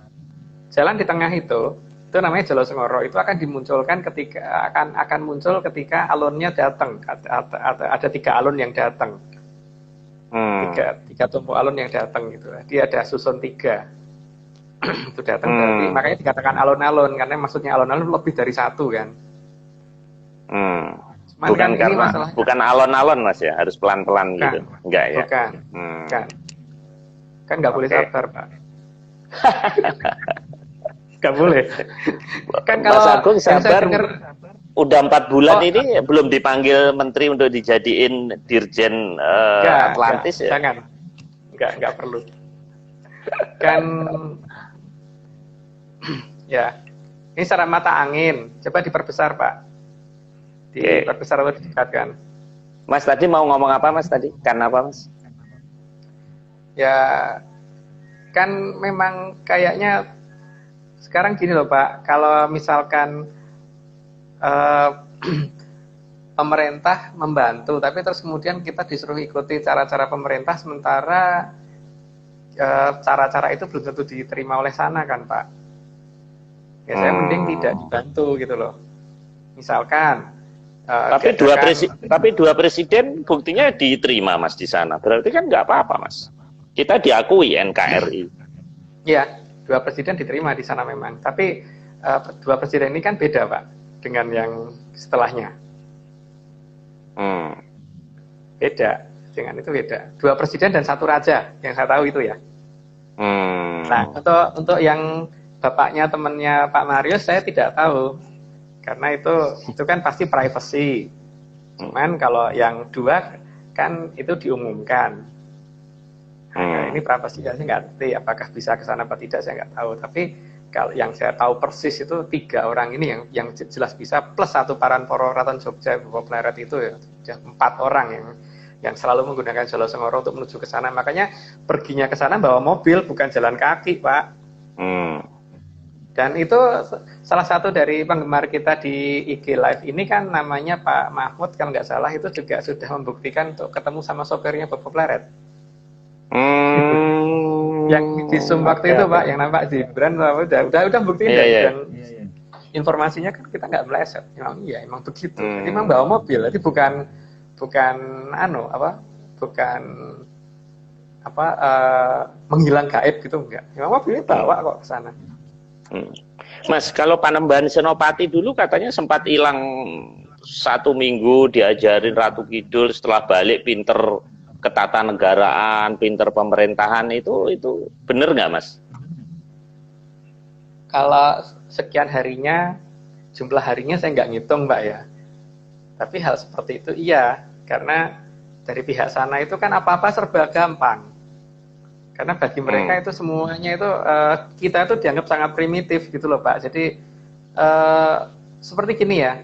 Jalan di tengah itu namanya Jolo Sengoro, itu akan dimunculkan ketika akan muncul ketika alunnya datang. Ada 3 alun yang datang. 3 tumpuk alun yang datang gitu. Dia ada susun 3. Itu datang berarti makanya dikatakan alun-alun, karena maksudnya alun-alun lebih dari 1 kan. Bukan karena bukan alon-alon, Mas, ya, harus pelan-pelan gitu. Enggak ya? Bukan. Kan nggak boleh sabar, Pak. Nggak boleh. Kan kalau Mas Agung sabar udah 4 bulan ini belum dipanggil menteri untuk dijadiin dirjen Atlantis ya? Jangan. Nggak perlu. Kan ya, ini secara mata angin, coba diperbesar, Pak. Diperbesar atau ditingkatkan. Mas tadi mau ngomong apa, Mas, tadi? Karena apa, Mas? Ya, kan memang kayaknya sekarang gini loh, Pak, kalau misalkan pemerintah membantu, tapi terus kemudian kita disuruh ikuti cara-cara pemerintah, sementara cara-cara itu belum tentu diterima oleh sana kan, Pak. Ya saya mending tidak dibantu gitu loh. Misalkan tapi dua presiden buktinya diterima, Mas, di sana. Berarti kan nggak apa-apa, Mas. Kita diakui NKRI. Iya, 2 presiden diterima di sana memang. Tapi 2 presiden ini kan beda, Pak, dengan yang setelahnya. Beda. dengan itu beda. 2 presiden dan 1 raja yang saya tahu itu ya. Nah, untuk yang bapaknya temannya Pak Marius saya tidak tahu. Karena itu kan pasti privacy. Cuman kalau yang 2 kan itu diumumkan. Nah, ini privacy saya nggak ngerti apakah bisa ke sana apa tidak, saya nggak tahu. Tapi kalau yang saya tahu persis itu 3 orang ini yang jelas bisa, plus 1 Paranporo Raton Jogja Bapak Pleret itu ya, sudah 4 orang yang selalu menggunakan Jalur Sengoro untuk menuju ke sana. Makanya perginya ke sana bawa mobil, bukan jalan kaki, Pak. Dan itu salah satu dari penggemar kita di IG Live ini kan namanya Pak Mahmud, kalau nggak salah itu juga sudah membuktikan untuk ketemu sama sopirnya Bapak Pleret. Yang di Zoom waktu itu Pak, yang nampak Gibran udah buktiin dan informasinya kan kita nggak meleset. Emang begitu. Jadi memang bawa mobil, jadi bukan menghilang gaib gitu, enggak. Memang mobilnya bawa kok ke sana. Mas, kalau Panembahan Senopati dulu katanya sempat hilang 1 minggu, diajarin Ratu Kidul, setelah balik pinter ketatanegaraan, pinter pemerintahan, itu bener nggak, Mas? Kalau sekian harinya, jumlah harinya saya nggak ngitung, Mbak ya. Tapi hal seperti itu iya, karena dari pihak sana itu kan apa-apa serba gampang. Karena bagi mereka itu semuanya itu kita itu dianggap sangat primitif gitu loh Pak. Jadi seperti gini ya,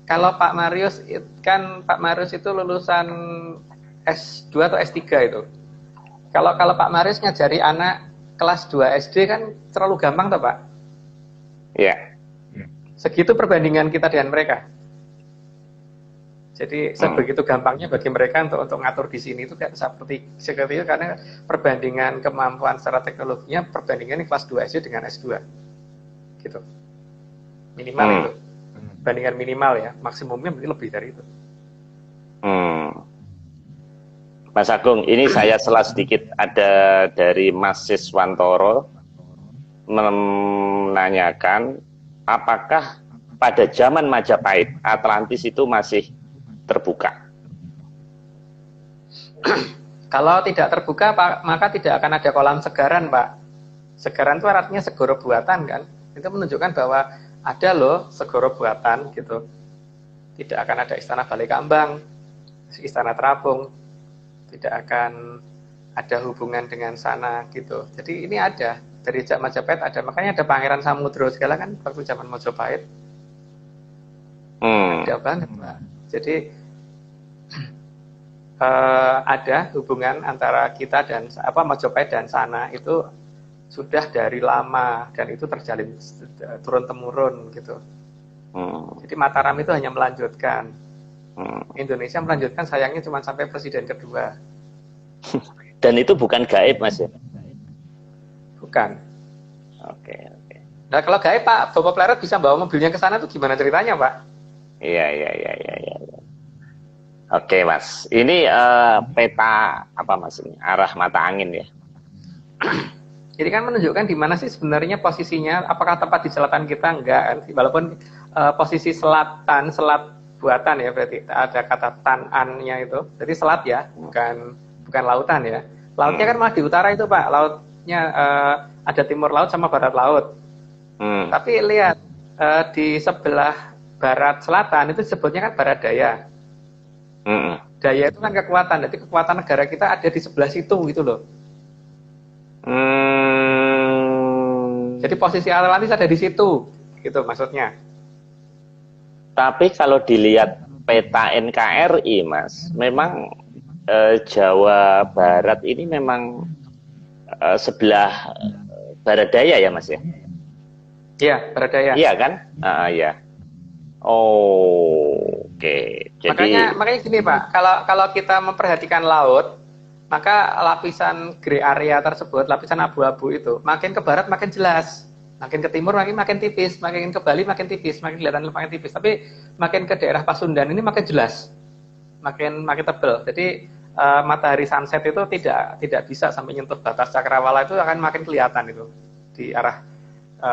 kalau Pak Marius itu lulusan S2 atau S3 itu. Kalau Pak Marius ngajari anak kelas 2 SD kan terlalu gampang toh Pak? Iya. Segitu perbandingan kita dengan mereka. Jadi sebegitu gampangnya bagi mereka untuk ngatur di sini itu kayak seperti itu, karena perbandingan kemampuan secara teknologinya perbandingan kelas 2 SD dengan S2 gitu. Minimal itu. Bandingan minimal ya, maksimumnya mungkin lebih dari itu. Mas Agung, ini saya sela sedikit, ada dari Mas Siswantoro menanyakan apakah pada zaman Majapahit Atlantis itu masih terbuka? Kalau tidak terbuka Pak, maka tidak akan ada kolam segaran Pak. Segaran itu artinya segoro buatan kan. Itu menunjukkan bahwa ada loh segoro buatan gitu. Tidak akan ada istana Balai Kambang, istana Terapung, tidak akan ada hubungan dengan sana gitu. Jadi ini ada dari zaman Majapahit ada, makanya ada Pangeran Samudro segala kan waktu zaman Majapahit. Ada banget Pak. Jadi ada hubungan antara kita dan Majapahit dan sana itu sudah dari lama dan itu terjalin turun temurun gitu. Jadi Mataram itu hanya melanjutkan. Indonesia melanjutkan sayangnya cuma sampai presiden kedua. Dan itu bukan gaib Mas ya? Bukan. Oke. Nah kalau gaib Pak, Bapak Pleret bisa bawa mobilnya ke sana tuh gimana ceritanya Pak? Iya. Oke Mas, ini peta apa Mas ini? Arah mata angin ya? Jadi kan menunjukkan di mana sih sebenarnya posisinya, apakah tepat di selatan kita? Enggak, walaupun posisi selat buatan ya, berarti ada kata tanannya itu, jadi selat ya, bukan lautan ya. Lautnya kan malah di utara itu Pak, lautnya ada timur laut sama barat laut. Tapi lihat di sebelah barat selatan itu disebutnya kan barat daya. Daya itu kan kekuatan, jadi kekuatan negara kita ada di sebelah situ gitu loh. Jadi posisi Atlantis ada di situ, gitu maksudnya. Tapi kalau dilihat peta NKRI, Mas, memang Jawa Barat ini memang sebelah barat daya ya, Mas ya? Iya, barat daya. Iya kan? Iya. Oke. Jadi makanya gini Pak, kalau kita memperhatikan laut, maka lapisan grey area tersebut, lapisan abu-abu itu, makin ke barat makin jelas, makin ke timur makin tipis, makin ke Bali makin tipis, makin kelihatan makin tipis. Tapi makin ke daerah Pasundan ini makin jelas, makin tebal. Jadi matahari sunset itu tidak bisa sampai nyentuh batas cakrawala, itu akan makin kelihatan itu di arah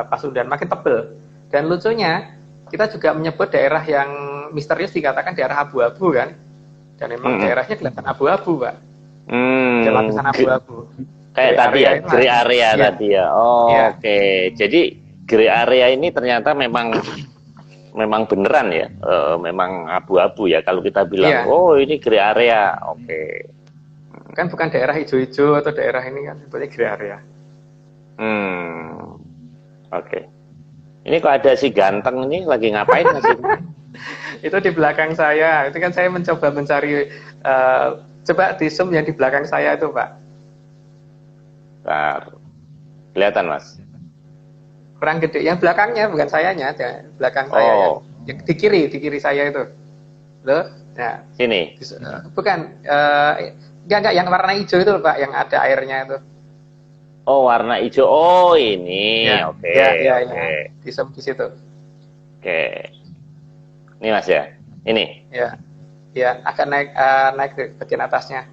Pasundan, makin tebal. Dan lucunya kita juga menyebut daerah yang misterius dikatakan daerah abu-abu kan. Dan memang daerahnya kelihatan abu-abu, Pak. Ada lapisan Ge- abu-abu. Kayak Grey tadi area ya, itu grey ada. area Iya, tadi ya. Oh, iya, oke. Jadi grey area ini ternyata memang beneran ya, memang abu-abu ya. Kalau kita bilang, iya. oh ini grey area, oke. Kan bukan daerah hijau-hijau atau daerah ini kan sebetulnya grey area. Hmm, oke. Ini kok ada si ganteng ini lagi ngapain Mas ini? Itu di belakang saya. Itu kan saya mencoba mencari coba di zoom yang di belakang saya itu, Pak. Bentar. Kelihatan Mas? Kurang gede. Yang belakangnya bukan sayanya, aja. Belakang saya Oh, yang di kiri saya itu. Loh, ya. sini. Bukan enggak yang warna hijau itu loh, Pak, yang ada airnya itu. Oh, warna hijau. Oh, ini. Ya, Oke, ya. oke. Di zoom di situ. Oke. Ini Mas ya. Ini. Ya. Ya, agak naik ke bagian atasnya.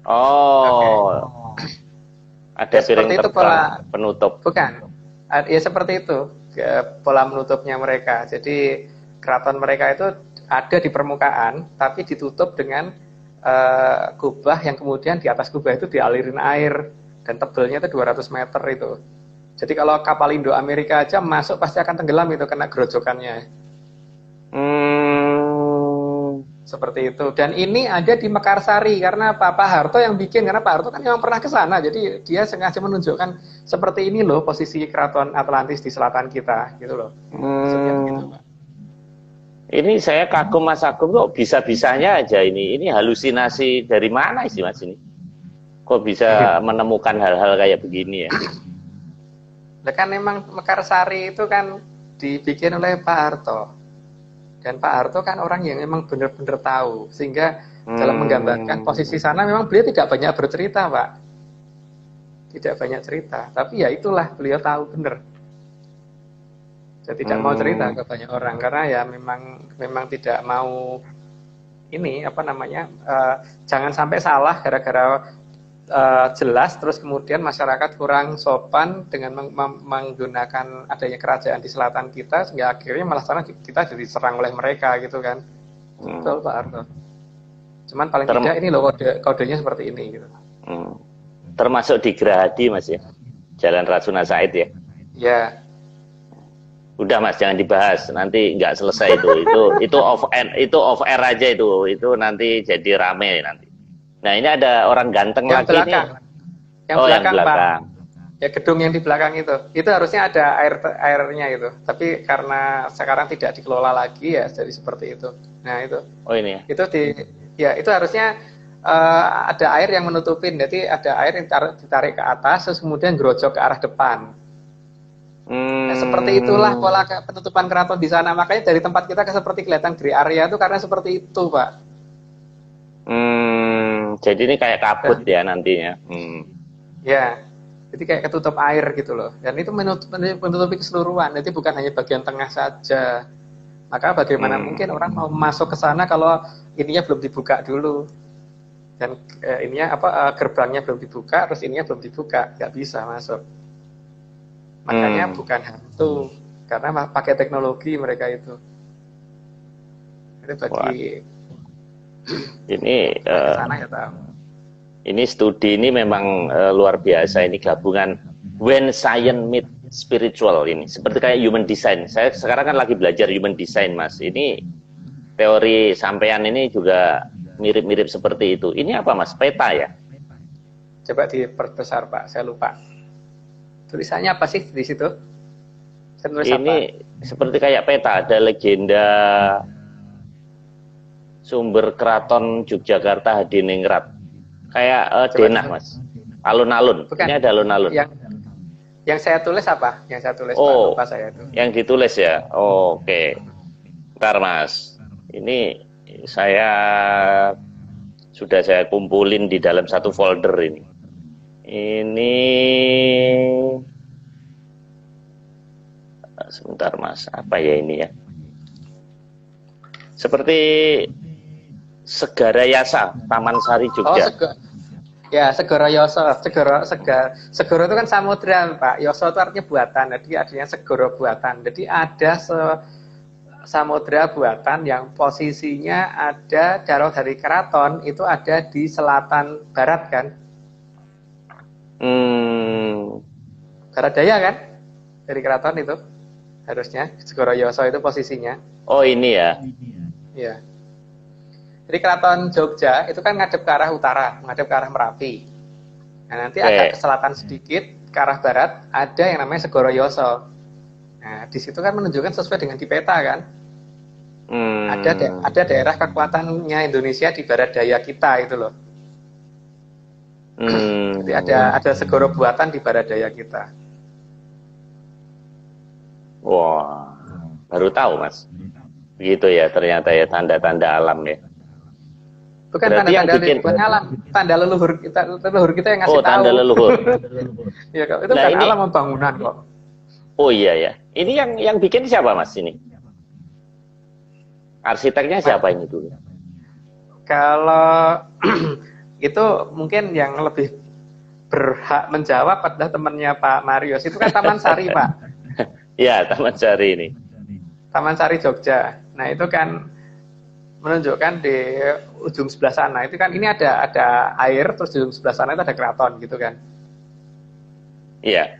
Oh, ada Ya, piring seperti itu terbang penutup. bukan. Ya seperti itu pola menutupnya mereka. Jadi keraton mereka itu ada di permukaan, tapi ditutup dengan kubah yang kemudian di atas kubah itu dialirin air dan tebelnya itu 200 meter itu. Jadi kalau kapal Indo Amerika aja masuk pasti akan tenggelam itu kena gerojokannya. Seperti itu. Dan ini ada di Mekarsari karena Pak Harto yang bikin, karena Pak Harto kan memang pernah ke sana. Jadi dia sengaja menunjukkan seperti ini loh posisi keraton Atlantis di selatan kita, gitu loh. Maksudnya begitu, Pak. Ini saya kagum Mas Agung kok bisa-bisanya aja ini. Ini halusinasi dari mana sih Mas ini? Kok bisa menemukan hal-hal kayak begini ya? Nah, kan memang Mekarsari itu kan dibikin oleh Pak Harto. Dan Pak Harto kan orang yang memang benar-benar tahu. Sehingga dalam menggambarkan posisi sana memang beliau tidak banyak bercerita, Pak. Tidak banyak cerita. Tapi ya itulah, beliau tahu benar. Saya tidak mau cerita ke banyak orang. Karena ya memang tidak mau ini, apa namanya, jangan sampai salah gara-gara jelas terus kemudian masyarakat kurang sopan dengan menggunakan adanya kerajaan di selatan kita sehingga akhirnya malah sana kita jadi diserang oleh mereka gitu kan. Betul Pak Arto. Cuman paling tidak ini loh kodenya seperti ini gitu. Termasuk di Gerahadi Mas ya, Jalan Rasuna Said ya. Ya. Udah Mas, jangan dibahas, nanti nggak selesai itu off air aja itu nanti jadi rame nanti. Nah ini ada orang ganteng yang lagi belakang. nih. Yang belakang, belakang, yang belakang. Pak. Ya gedung yang di belakang itu harusnya ada airnya itu. Tapi karena sekarang tidak dikelola lagi ya jadi seperti itu. Nah itu. Oh ini ya. Itu harusnya ada air yang menutupin. Jadi ada air yang ditarik ke atas terus kemudian gerojok ke arah depan. Nah, seperti itulah pola penutupan keraton di sana. Makanya dari tempat kita seperti kelihatan grey area itu karena seperti itu, Pak. Jadi ini kayak kabut ya nantinya. Ya, jadi kayak ketutup air gitu loh. Dan itu menutupi keseluruhan. Jadi bukan hanya bagian tengah saja. Maka bagaimana mungkin orang mau masuk ke sana kalau ininya belum dibuka dulu. Dan gerbangnya belum dibuka, terus ininya belum dibuka, nggak bisa masuk. Makanya bukan hantu, karena pakai teknologi mereka itu. Itu bagi ini sana ya tahu. Ini studi ini memang luar biasa. Ini gabungan when science meet spiritual ini. Seperti kayak human design. Saya sekarang kan lagi belajar human design, Mas. Ini teori sampean ini juga mirip-mirip seperti itu. Ini apa, Mas? Peta ya? Coba diperbesar, Pak. Saya lupa. Tulisannya apa sih di situ? Saya tulis ini apa? Seperti kayak peta. Ada legenda sumber keraton Yogyakarta Hadiningrat. Kayak denah, Mas. Alun-alun. Ini ada alun-alun. Yang saya tulis apa? Yang saya tulis Pak, saya itu. Yang ditulis ya. Oke. Bentar, Mas. Ini sudah saya kumpulin di dalam satu folder ini. Ini sebentar, Mas. Apa ya ini ya? Seperti Segara Yasa, Taman Sari Jogja. Segara Yasa. Segara itu kan samudra, Pak. Yasa itu artinya buatan. Jadi artinya segara buatan. Jadi ada samudra buatan yang posisinya ada dari keraton itu ada di selatan barat kan? Barat daya kan? Dari keraton itu harusnya Segoro Yoso itu posisinya. Oh ini ya. Iya. Jadi keraton Jogja itu kan ngadep ke arah utara, ngadep ke arah Merapi. Nah, nanti agak ke selatan sedikit ke arah barat ada yang namanya Segoro Yoso. Nah, di situ kan menunjukkan sesuai dengan di peta kan. Ada daerah kekuatannya Indonesia di barat daya kita itu loh. Jadi ada segoro buatan di barat daya kita. Wah, baru tahu Mas. Begitu ya ternyata ya tanda-tanda alam ya. Bukan tanda-tanda bukan alam, tanda leluhur kita yang ngasih tahu. Oh, tanda leluhur. Iya, itu nah, kan ini, alam pembangunan kok. Oh iya ya. Ini yang bikin siapa Mas ini? Arsiteknya siapa ini dulu? Kalau itu mungkin yang lebih berhak menjawab adalah temannya Pak Marius. Itu kan Taman Sari, Pak. Iya, Taman Sari ini. Taman Sari Jogja. Nah, itu kan menunjukkan di ujung sebelah sana. Itu kan ini ada air, terus di ujung sebelah sana itu ada keraton gitu kan. Iya.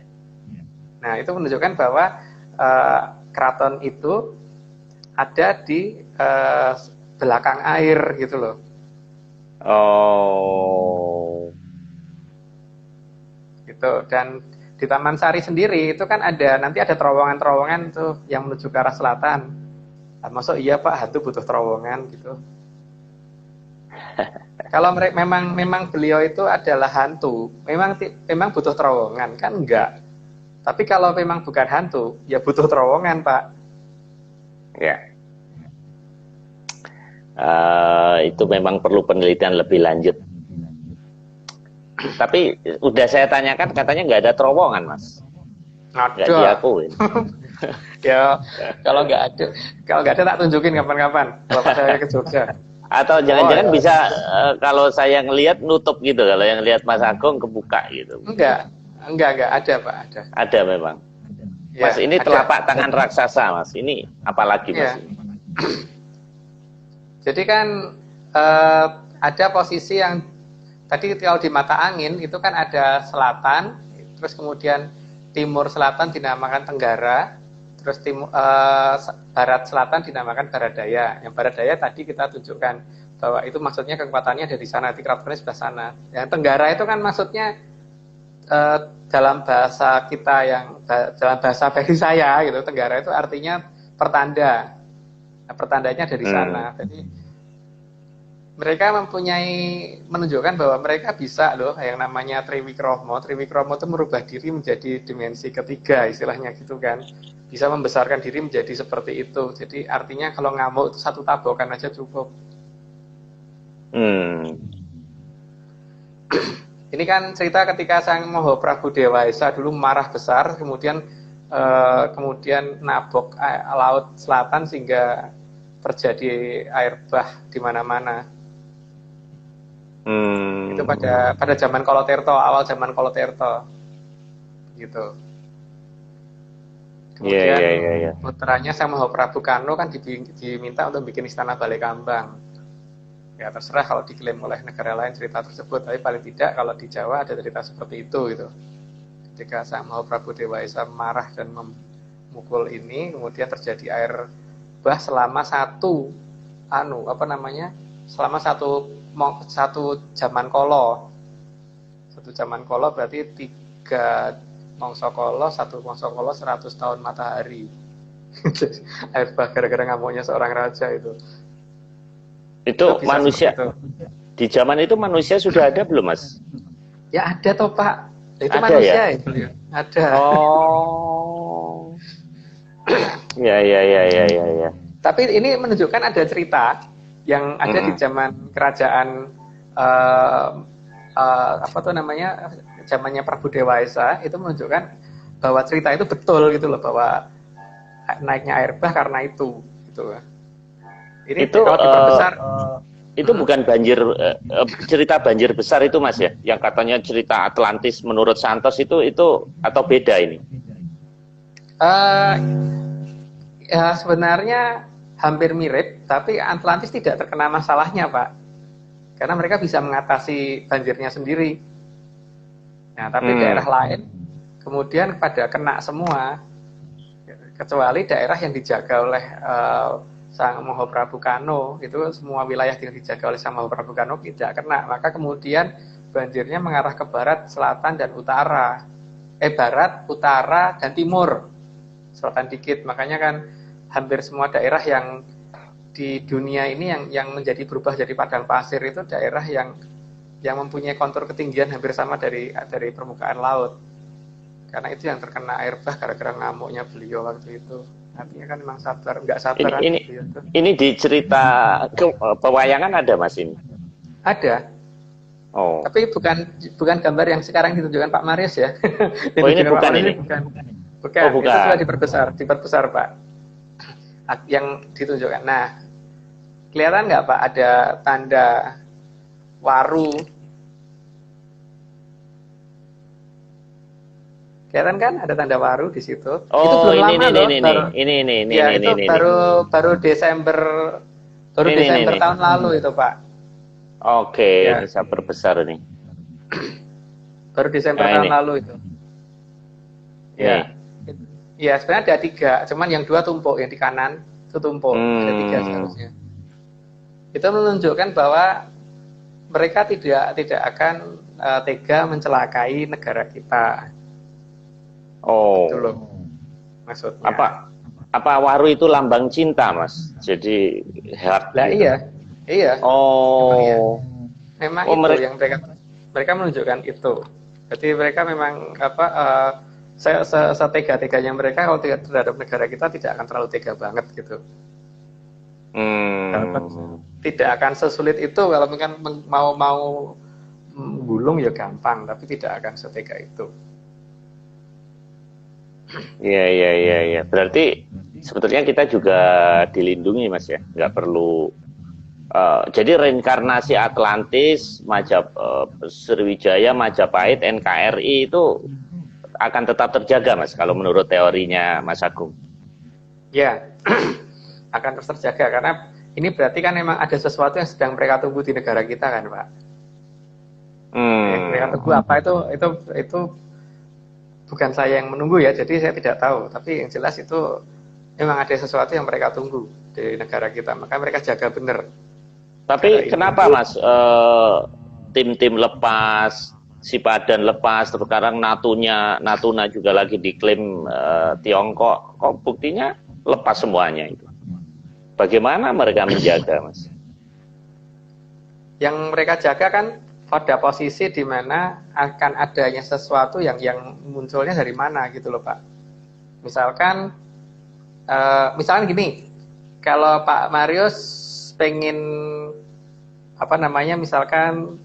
Nah, itu menunjukkan bahwa keraton itu ada di belakang air gitu loh. Oh. Gitu. Dan di Taman Sari sendiri itu kan nanti ada terowongan-terowongan tuh yang menuju ke arah selatan. Nah, maksud iya Pak, hantu butuh terowongan gitu. Kalau memang beliau itu adalah hantu, memang butuh terowongan kan enggak. Tapi kalau memang bukan hantu, ya butuh terowongan, Pak. Ya. Itu memang perlu penelitian lebih lanjut. Tapi udah saya tanyakan, katanya nggak ada terowongan, Mas. Nggak diakuin. Ya, kalau nggak ada tak tunjukin kapan-kapan. Kalau saya ke Jogja. Atau jangan-jangan bisa kalau saya ngelihat nutup gitu, kalau yang lihat Mas Agung kebuka gitu. Enggak ada Pak, ada. Ada memang. Ya, Mas ini telapak tangan raksasa Mas. Ini apalagi Mas? Ya. Jadi kan ada posisi yang tadi kalau di mata angin itu kan ada selatan, terus kemudian timur selatan dinamakan Tenggara, terus barat selatan dinamakan Barat Daya. Yang Barat Daya tadi kita tunjukkan bahwa itu maksudnya kekuatannya dari sana, di keratonnya sebelah sana. Yang Tenggara itu kan maksudnya dalam bahasa kita dalam bahasa versi saya gitu, Tenggara itu artinya pertanda. Nah, pertandanya dari sana. Jadi mereka menunjukkan bahwa mereka bisa loh yang namanya Triwikromo. Triwikromo itu merubah diri menjadi dimensi ketiga istilahnya gitu kan. Bisa membesarkan diri menjadi seperti itu. Jadi artinya kalau ngamuk itu satu tabokan aja cukup. Ini kan cerita ketika Sang Moho Prabu Dewa Esa dulu marah besar, kemudian nabok laut selatan sehingga terjadi air bah di mana-mana. Itu pada zaman Kolotirto, awal zaman Kolotirto, gitu. Kemudian putranya Sang Moho Prabu Kano kan diminta untuk bikin istana Balai Kambang. Ya terserah kalau diklaim oleh negara lain cerita tersebut, tapi paling tidak kalau di Jawa ada cerita seperti itu gitu. Ketika Sang Moho Prabu Dewa Esa marah dan memukul ini, kemudian terjadi air bah selama selama satu zaman kolo. Satu zaman kolo berarti 3 mangsa kolo, 1 mangsa kolo 100 tahun matahari. Air bah gara-gara ngamuknya seorang raja itu. Itu manusia itu. Di zaman itu manusia sudah ada belum Mas? Ya ada toh Pak. Itu ada, manusia ya? Itu ya. Ada. Oh. Ya. Tapi ini menunjukkan ada cerita yang ada di zaman kerajaan zamannya Prabu Dewa Esa, itu menunjukkan bahwa cerita itu betul gitu loh, bahwa naiknya air bah karena itu gitu. Ini itu kalau diperbesar itu bukan cerita banjir besar itu Mas ya, yang katanya cerita Atlantis menurut Santos itu atau beda ini? Ya sebenarnya hampir mirip, tapi Atlantis tidak terkena masalahnya, Pak. Karena mereka bisa mengatasi banjirnya sendiri. Nah, tapi daerah lain kemudian pada kena semua, kecuali daerah yang dijaga oleh Sang Mahaprabhukano, itu semua wilayah yang dijaga oleh Sang Mahaprabhukano tidak kena. Maka kemudian banjirnya mengarah ke barat, selatan, dan utara. Barat, utara, dan timur. Selatan dikit. Makanya kan hampir semua daerah yang di dunia ini yang menjadi berubah jadi padang pasir itu daerah yang mempunyai kontur ketinggian hampir sama dari permukaan laut. Karena itu yang terkena air bah gara-gara ngamuknya beliau waktu itu. Artinya kan memang sabar, nggak sabar. Ini di cerita pewayangan ada, Mas, ini? Ada. Oh. Tapi bukan gambar yang sekarang ditunjukkan Pak Marius ya. Oh, ini bukan ini? Bukan. Oh, bukan. Itu sudah diperbesar Pak. Yang ditunjukkan. Nah, kelihatan nggak Pak ada tanda waru? Kelihatan kan ada tanda waru di situ. Oh, itu belum lama loh. Ini. Baru Desember tahun lalu itu Pak. Oke, ya. Bisa berbesar nih. Baru Desember tahun lalu itu. Ya. Ya, sebenarnya ada 3, cuman yang 2 tumpuk, yang di kanan itu tumpuk, ada 3 seharusnya. Itu menunjukkan bahwa mereka tidak akan tega mencelakai negara kita. Oh. Itu loh maksudnya. Apa waru itu lambang cinta, Mas? Jadi heart. Lah iya. Oh. Memang itu yang mereka menunjukkan itu. Jadi mereka memang setega-teganya mereka kalau terhadap negara kita tidak akan terlalu tega banget gitu. Tidak akan sesulit itu kalau mau gulung ya gampang, tapi tidak akan setega itu. Iya. Berarti sebetulnya kita juga dilindungi, Mas ya, nggak perlu. Jadi reinkarnasi Atlantis, Sriwijaya, Majapahit, NKRI itu akan tetap terjaga, Mas, kalau menurut teorinya Mas Agung. Ya, akan terus terjaga karena ini berarti kan memang ada sesuatu yang sedang mereka tunggu di negara kita kan, Pak. Mereka tunggu apa itu bukan saya yang menunggu ya, jadi saya tidak tahu. Tapi yang jelas itu memang ada sesuatu yang mereka tunggu di negara kita, maka mereka jaga benar. Tapi kenapa Mas tim-tim lepas, Sipadan lepas, terus sekarang Natuna juga lagi diklaim Tiongkok, kok buktinya lepas semuanya itu? Bagaimana mereka menjaga, Mas? Yang mereka jaga kan pada posisi di mana akan adanya sesuatu yang munculnya dari mana gitu loh Pak. Misalkan gini, kalau Pak Marius pengen misalkan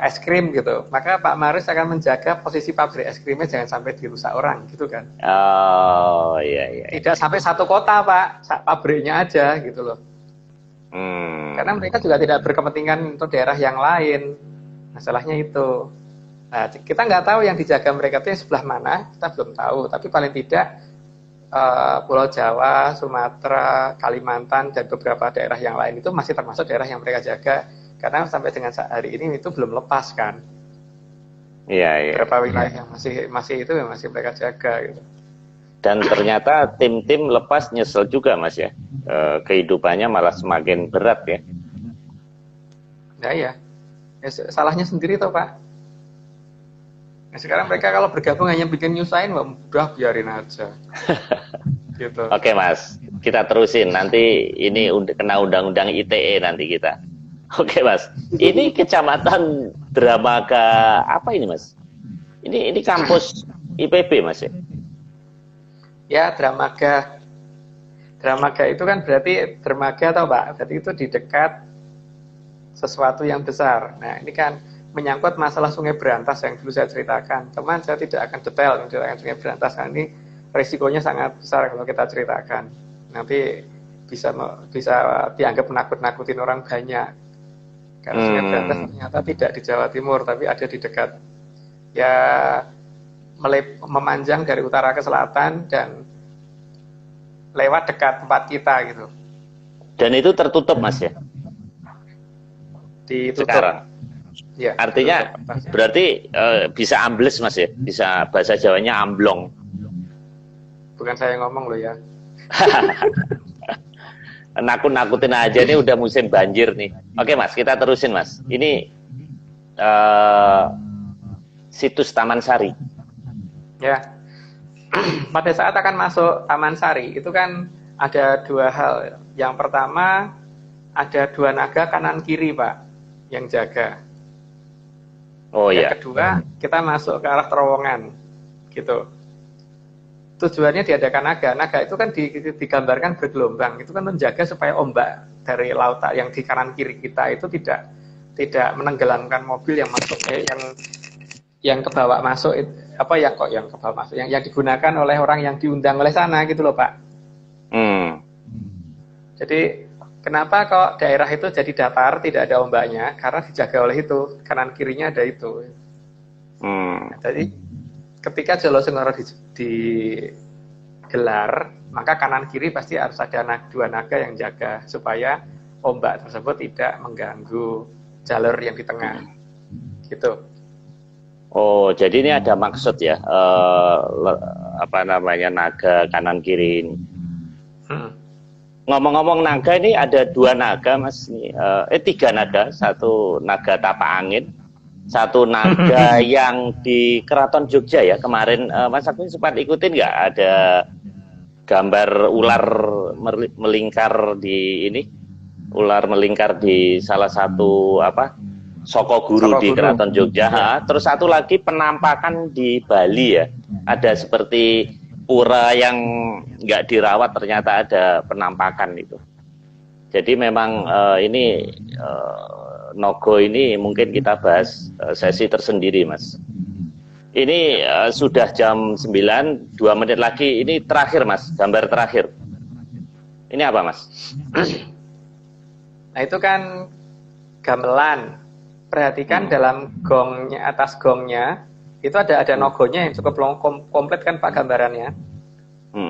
es krim gitu, maka Pak Marius akan menjaga posisi pabrik es krimnya jangan sampai dirusak orang gitu kan. Oh iya. Tidak sampai satu kota Pak, pabriknya aja gitu loh. Karena mereka juga tidak berkepentingan untuk daerah yang lain. Masalahnya itu. Nah, kita nggak tahu yang dijaga mereka itu yang sebelah mana, kita belum tahu. Tapi paling tidak Pulau Jawa, Sumatera, Kalimantan dan beberapa daerah yang lain itu masih termasuk daerah yang mereka jaga. Karena sampai dengan hari ini itu belum lepas kan. Iya. Beberapa wilayah yang masih mereka jaga gitu. Dan ternyata tim-tim lepas nyesel juga Mas ya. Kehidupannya malah semakin berat ya. Nah ya salahnya sendiri toh Pak. Nah, sekarang mereka kalau bergabung hanya bikin nyusahin, udah biarin aja. Gitu. Oke Mas, kita terusin. Nanti ini kena undang-undang ITE nanti kita. Oke Mas, ini kecamatan Dramaga apa ini Mas? Ini kampus IPB Mas ya? Ya Dramaga. Dramaga itu kan berarti dermaga atau Pak? Berarti itu di dekat sesuatu yang besar. Nah ini kan menyangkut masalah Sungai Berantas yang dulu saya ceritakan. Teman saya tidak akan detail menceritakan Sungai Berantas karena ini risikonya sangat besar kalau kita ceritakan. Nanti bisa dianggap menakut-nakutin orang banyak. Karena Sungai Berantas ternyata tidak di Jawa Timur, tapi ada di dekat. Ya memanjang dari utara ke selatan dan lewat dekat tempat kita gitu. Dan itu tertutup Mas ya? Ditutup. Sekarang? Ya, artinya ditutup. berarti bisa ambles Mas ya? Bisa bahasa Jawanya amblong. Bukan saya ngomong loh ya. Nakut-nakutin aja nih, udah musim banjir nih. Oke Mas, kita terusin Mas. Ini situs Taman Sari. Ya. Pada saat akan masuk Taman Sari itu kan ada dua hal. Yang pertama ada dua naga kanan kiri Pak yang jaga. Oh yang ya. kedua kita masuk ke arah terowongan gitu. Tujuannya diadakan naga. Naga itu kan digambarkan bergelombang. Itu kan menjaga supaya ombak dari laut yang di kanan kiri kita itu tidak menenggelamkan mobil yang masuk yang kebawa masuk yang kebawa masuk yang digunakan oleh orang yang diundang oleh sana gitu loh Pak. Jadi kenapa kok daerah itu jadi datar tidak ada ombaknya? Karena dijaga oleh itu, kanan kirinya ada itu. Jadi ketika Jolo Sengoro digelar, maka kanan kiri pasti harus ada dua naga yang jaga supaya ombak tersebut tidak mengganggu jalur yang di tengah. Gitu. Oh, jadi ini ada maksud ya, naga kanan kiri ini. Ngomong-ngomong naga, ini ada dua naga Mas, tiga naga, satu naga tapak angin, satu naga yang di Keraton Jogja ya kemarin. Mas Agung sempat ikutin nggak ada gambar ular melingkar di ini, ular melingkar di salah satu Soko Guru di Keraton Jogja. Terus satu lagi penampakan di Bali ya, ada seperti pura yang nggak dirawat, ternyata ada penampakan itu. Jadi memang ini Nogo ini mungkin kita bahas sesi tersendiri Mas. Ini sudah jam 9, 2 menit lagi. Ini terakhir Mas, gambar terakhir. Ini apa Mas? Nah itu kan gamelan. Perhatikan dalam gongnya, atas gongnya itu ada nogonya yang cukup komplit kan Pak gambarannya.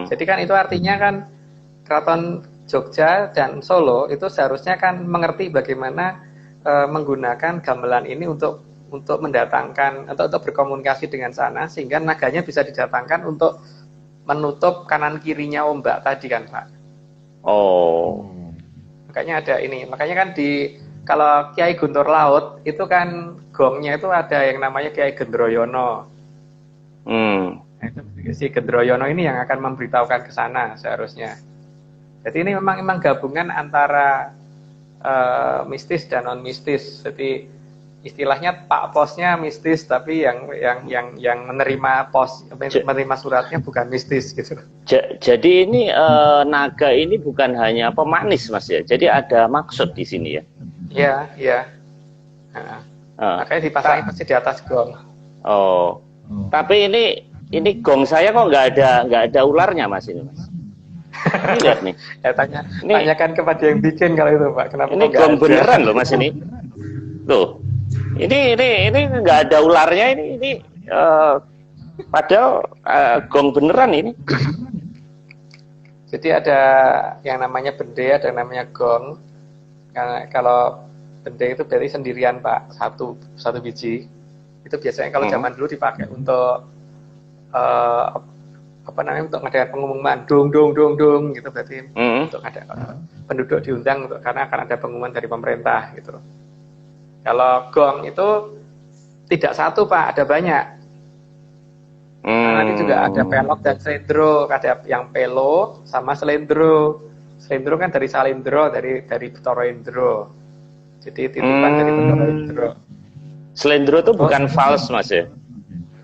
Jadi kan itu artinya kan Keraton Jogja dan Solo itu seharusnya kan mengerti bagaimana menggunakan gamelan ini untuk mendatangkan atau untuk berkomunikasi dengan sana, sehingga naganya bisa didatangkan untuk menutup kanan kirinya ombak tadi kan Pak. Oh. Makanya ada ini, makanya kan kalau Kiai Guntur Laut itu kan gongnya itu ada yang namanya Kiai Gendroyono. Si Gendroyono ini yang akan memberitahukan ke sana seharusnya. Jadi ini memang gabungan antara mistis dan non mistis. Jadi istilahnya Pak Posnya mistis, tapi yang menerima suratnya bukan mistis gitu. Jadi ini naga ini bukan hanya pemanis Mas ya. Jadi ada maksud di sini ya. Iya. Makanya dipasangin pasti di atas gong. Oh. Tapi ini gong saya kok nggak ada ularnya Mas ini Mas. Ini lihat nih. Tanyakan kepada yang bikin kalau itu Pak. Kenapa ini gong beneran loh Mas ini. Tuh. Ini nggak ada ularnya ini padahal gong beneran ini. Jadi ada yang namanya bende, ada yang namanya gong. Kalau bende itu berarti sendirian Pak, satu biji. Itu biasanya kalau zaman dulu dipakai untuk untuk ngadakan pengumuman dong gitu, berarti untuk ada penduduk diundang karena akan ada pengumuman dari pemerintah gitu. Kalau gong itu tidak satu Pak, ada banyak. Nanti juga ada pelok dan selendro, ada yang pelo sama selendro. Selendro kan dari salindro, dari Betoro Indro. Jadi titipan dari Betoro Indro. Selendro itu bukan fals Mas ya?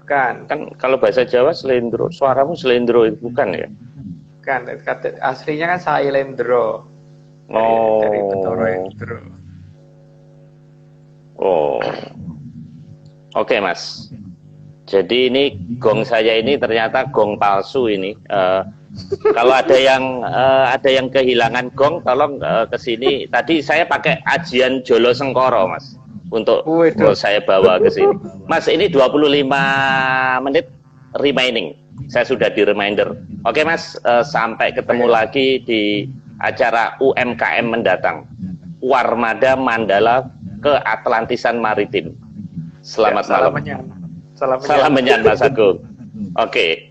Bukan. Kan kalau bahasa Jawa selendro, suaramu selendro itu bukan ya? Bukan, aslinya kan sailendro. Dari Betoro Indro. Oh. Oke Mas. Jadi ini gong saya ini ternyata gong palsu ini. Kalau ada yang kehilangan gong, tolong ke sini. Tadi saya pakai ajian Jolo Sengkoro Mas untuk saya bawa ke sini. Mas, ini 25 menit remaining. saya sudah di reminder. Oke Mas, sampai ketemu lagi di acara UMKM mendatang. Warmada Mandala Keatlantisan Maritim. Selamat Ya, malam. salam menyan Mas Agung. Oke.